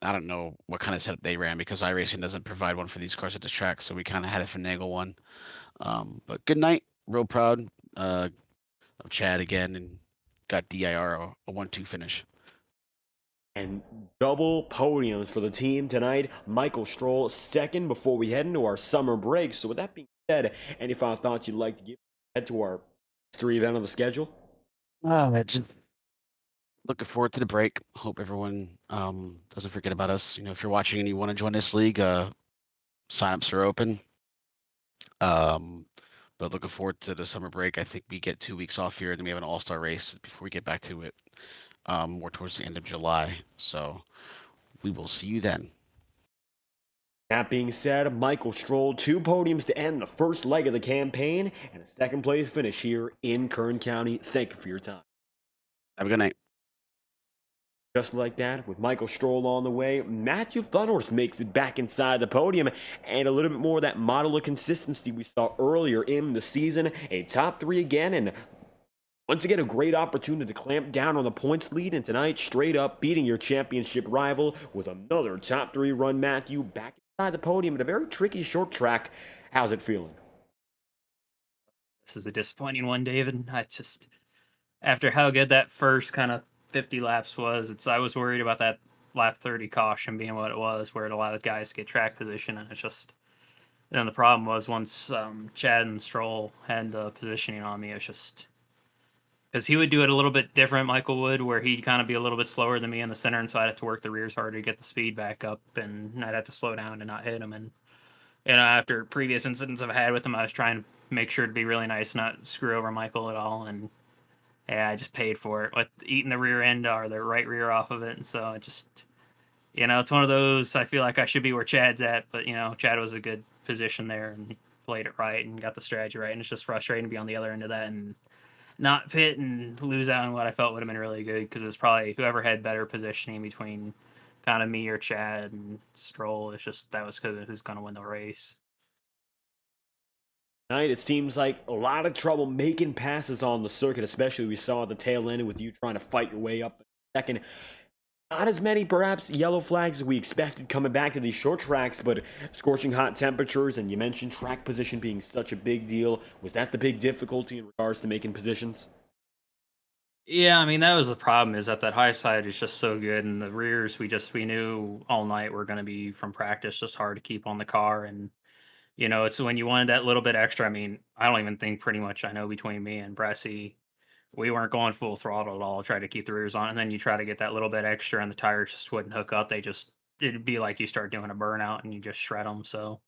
don't know what kind of setup they ran because iRacing doesn't provide one for these cars at this track, so we kind of had to finagle one. But good night. Real proud of Chad again, and got DIR a 1-2 finish. And double podiums for the team tonight. Michael Stroll second before we head into our summer break. So with that being said, any final thoughts you'd like to give head to our history event on the schedule? Just looking forward to the break. Hope everyone doesn't forget about us. If you're watching and you want to join this league, signups are open. But looking forward to the summer break. I think we get 2 weeks off here, and then we have an all-star race before we get back to it, more towards the end of July. So we will see you then. That being said, Michael Stroll, 2 podiums to end the first leg of the campaign, and a second place finish here in Kern County. Thank you for your time. Have a good night. Just like that, with Michael Stroll on the way, Matthew Thunhorst makes it back inside the podium, and a little bit more of that model of consistency we saw earlier in the season. A top 3 again, and once again, a great opportunity to clamp down on the points lead, and tonight, straight up beating your championship rival with another top 3 run. Matthew back inside the podium at a very tricky short track. How's it feeling? This is a disappointing one, David. After how good that first kind of 50 laps was, I was worried about that lap 30 caution being what it was, where it allowed guys to get track position, and then the problem was once Chad and Stroll had the positioning on me, it was just because he would do it a little bit different, Michael would, where he'd kind of be a little bit slower than me in the center, and so I'd have to work the rears harder to get the speed back up, and I'd have to slow down to not hit him. And after previous incidents I've had with him, I was trying to make sure to be really nice, not screw over Michael at all, and yeah, I just paid for it with eating the rear end or the right rear off of it. And so it just, it's one of those, I feel like I should be where Chad's at, but, Chad was a good position there and played it right and got the strategy right. And it's just frustrating to be on the other end of that and not pit and lose out on what I felt would have been really good, because it's probably whoever had better positioning between kind of me or Chad and Stroll. It's just that was because of who's going to win the race. Tonight, it seems like a lot of trouble making passes on the circuit, especially we saw at the tail end with you trying to fight your way up second. Not as many, perhaps, yellow flags as we expected coming back to these short tracks, but scorching hot temperatures, and you mentioned track position being such a big deal. Was that the big difficulty in regards to making positions? Yeah, I mean that was the problem is that high side is just so good, and the rears we knew all night were going to be from practice just hard to keep on the car, and it's when you wanted that little bit extra. I mean, I don't even think pretty much I know between me and Bressy, we weren't going full throttle at all. Try to keep the rears on, and then you try to get that little bit extra, and the tires just wouldn't hook up. It'd be like you start doing a burnout and you just shred them. So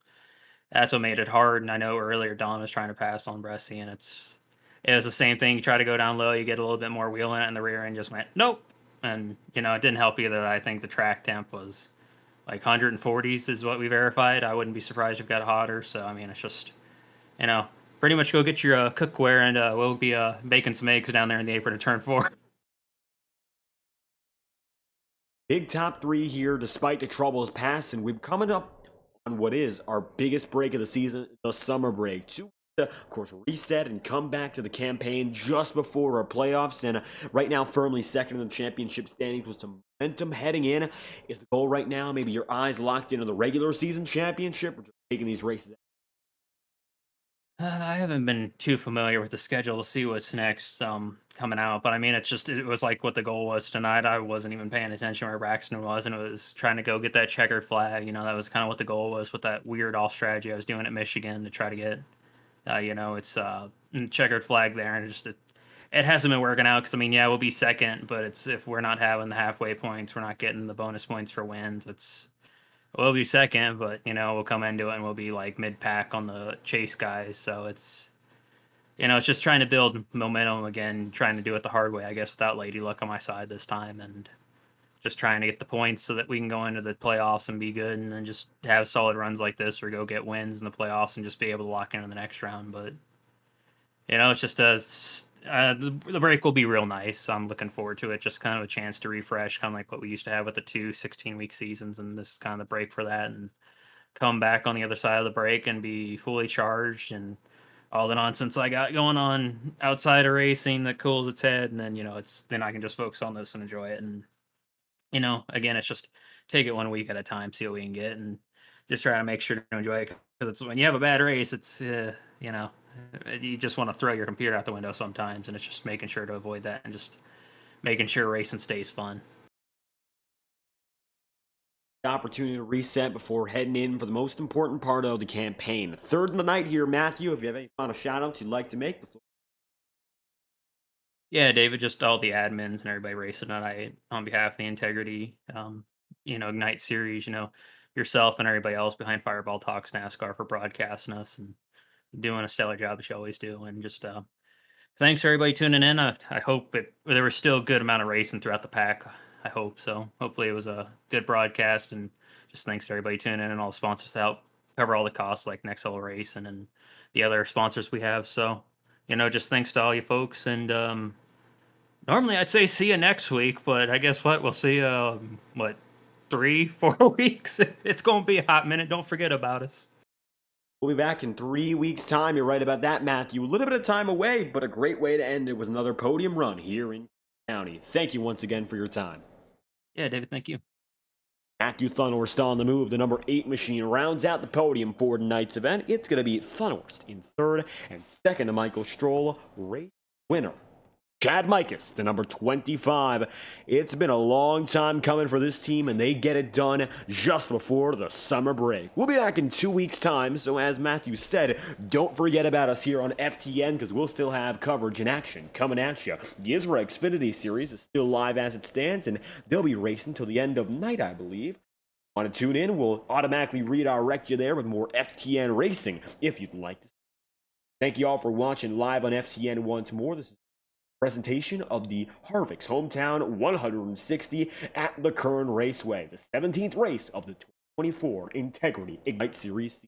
that's what made it hard. And I know earlier Don was trying to pass on Bressy, and it was the same thing. You try to go down low, you get a little bit more wheel in it, and the rear end just went nope. And it didn't help either. I think the track temp was like 140s is what we verified. I wouldn't be surprised if it got hotter. So I mean, it's just you know pretty much go get your cookware, and we'll be baking some eggs down there in the apron to turn 4. Big top three here, despite the troubles past, and we're coming up on what is our biggest break of the season, the summer break. 2 weeks to, of course, reset and come back to the campaign just before our playoffs, and right now firmly second in the championship standings with some momentum heading in. Is the goal right now maybe your eyes locked into the regular season championship, or just taking these races? I haven't been too familiar with the schedule to see what's next coming out, but I mean, it was like what the goal was tonight. I wasn't even paying attention where Braxton was, and it was trying to go get that checkered flag. That was kind of what the goal was with that weird off strategy I was doing at Michigan to try to get. It's checkered flag there, and it hasn't been working out because I mean, yeah, we'll be second, but it's if we're not having the halfway points, we're not getting the bonus points for wins. We'll be second, but we'll come into it and we'll be like mid pack on the chase guys. So it's just trying to build momentum again, trying to do it the hard way, I guess, without Lady Luck on my side this time, and just trying to get the points so that we can go into the playoffs and be good, and then just have solid runs like this or go get wins in the playoffs and just be able to lock in the next round. But it's just the break will be real nice. I'm looking forward to it. Just kind of a chance to refresh, kind of like what we used to have with the 16-week seasons, and this is kind of the break for that, and come back on the other side of the break and be fully charged, and all the nonsense I got going on outside of racing that cools its head, and then then I can just focus on this and enjoy it. And again, it's just take it 1 week at a time, see what we can get, and just try to make sure to enjoy it. Because it's when you have a bad race, it's you just want to throw your computer out the window sometimes, and it's just making sure to avoid that and just making sure racing stays fun. Opportunity to reset before heading in for the most important part of the campaign. Third in the night here, Matthew. If you have any final shout-outs you'd like to make, the floor. Yeah, David, just all the admins and everybody racing tonight on behalf of the Integrity, Ignite series, yourself and everybody else behind Fireball Talks NASCAR for broadcasting us and doing a stellar job that you always do. And just thanks everybody tuning in. I hope there was still a good amount of racing throughout the pack. I hope so. Hopefully it was a good broadcast, and just thanks to everybody tuning in and all the sponsors to help cover all the costs like Next Level Racing and the other sponsors we have. So, just thanks to all you folks. And normally I'd say see you next week, but I guess what? We'll see you, 3-4 weeks. It's going to be a hot minute. Don't forget about us. We'll be back in 3 weeks' time. You're right about that, Matthew. A little bit of time away, but a great way to end it with another podium run here in County. Thank you once again for your time. Yeah, David, thank you. Matthew Thunhorst on the move. The number 8 machine rounds out the podium for tonight's event. It's going to be Thunhorst in third, and second to Michael Stroll, race winner Chad Mikus, the number 25. It's been a long time coming for this team, and they get it done just before the summer break. We'll be back in 2 weeks' time, so as Matthew said, don't forget about us here on FTN, because we'll still have coverage and action coming at you. The Isra Xfinity Series is still live as it stands, and they'll be racing till the end of night, I believe. Want to tune in? We'll automatically redirect you there with more FTN racing, if you'd like to. Thank you all for watching live on FTN once more. This is presentation of the Harvick Hometown 160 at the Kern Raceway, the 17th race of the 2024 Integrity Ignite Series.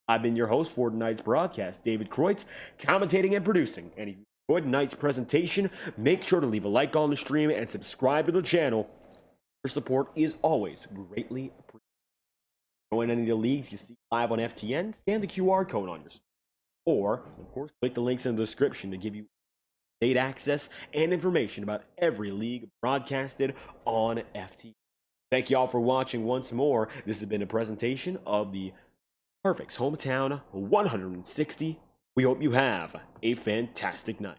I've been your host for tonight's broadcast, David Kreutz, commentating and producing. And if you enjoyed tonight's presentation, make sure to leave a like on the stream and subscribe to the channel. Your support is always greatly appreciated. Join any of the leagues you see live on FTN, scan the QR code on your screen, or, of course, click the links in the description to give you date access and information about every league broadcasted on FT. Thank you all for watching once more. This has been a presentation of the Harvick's Hometown 160. We hope you have a fantastic night.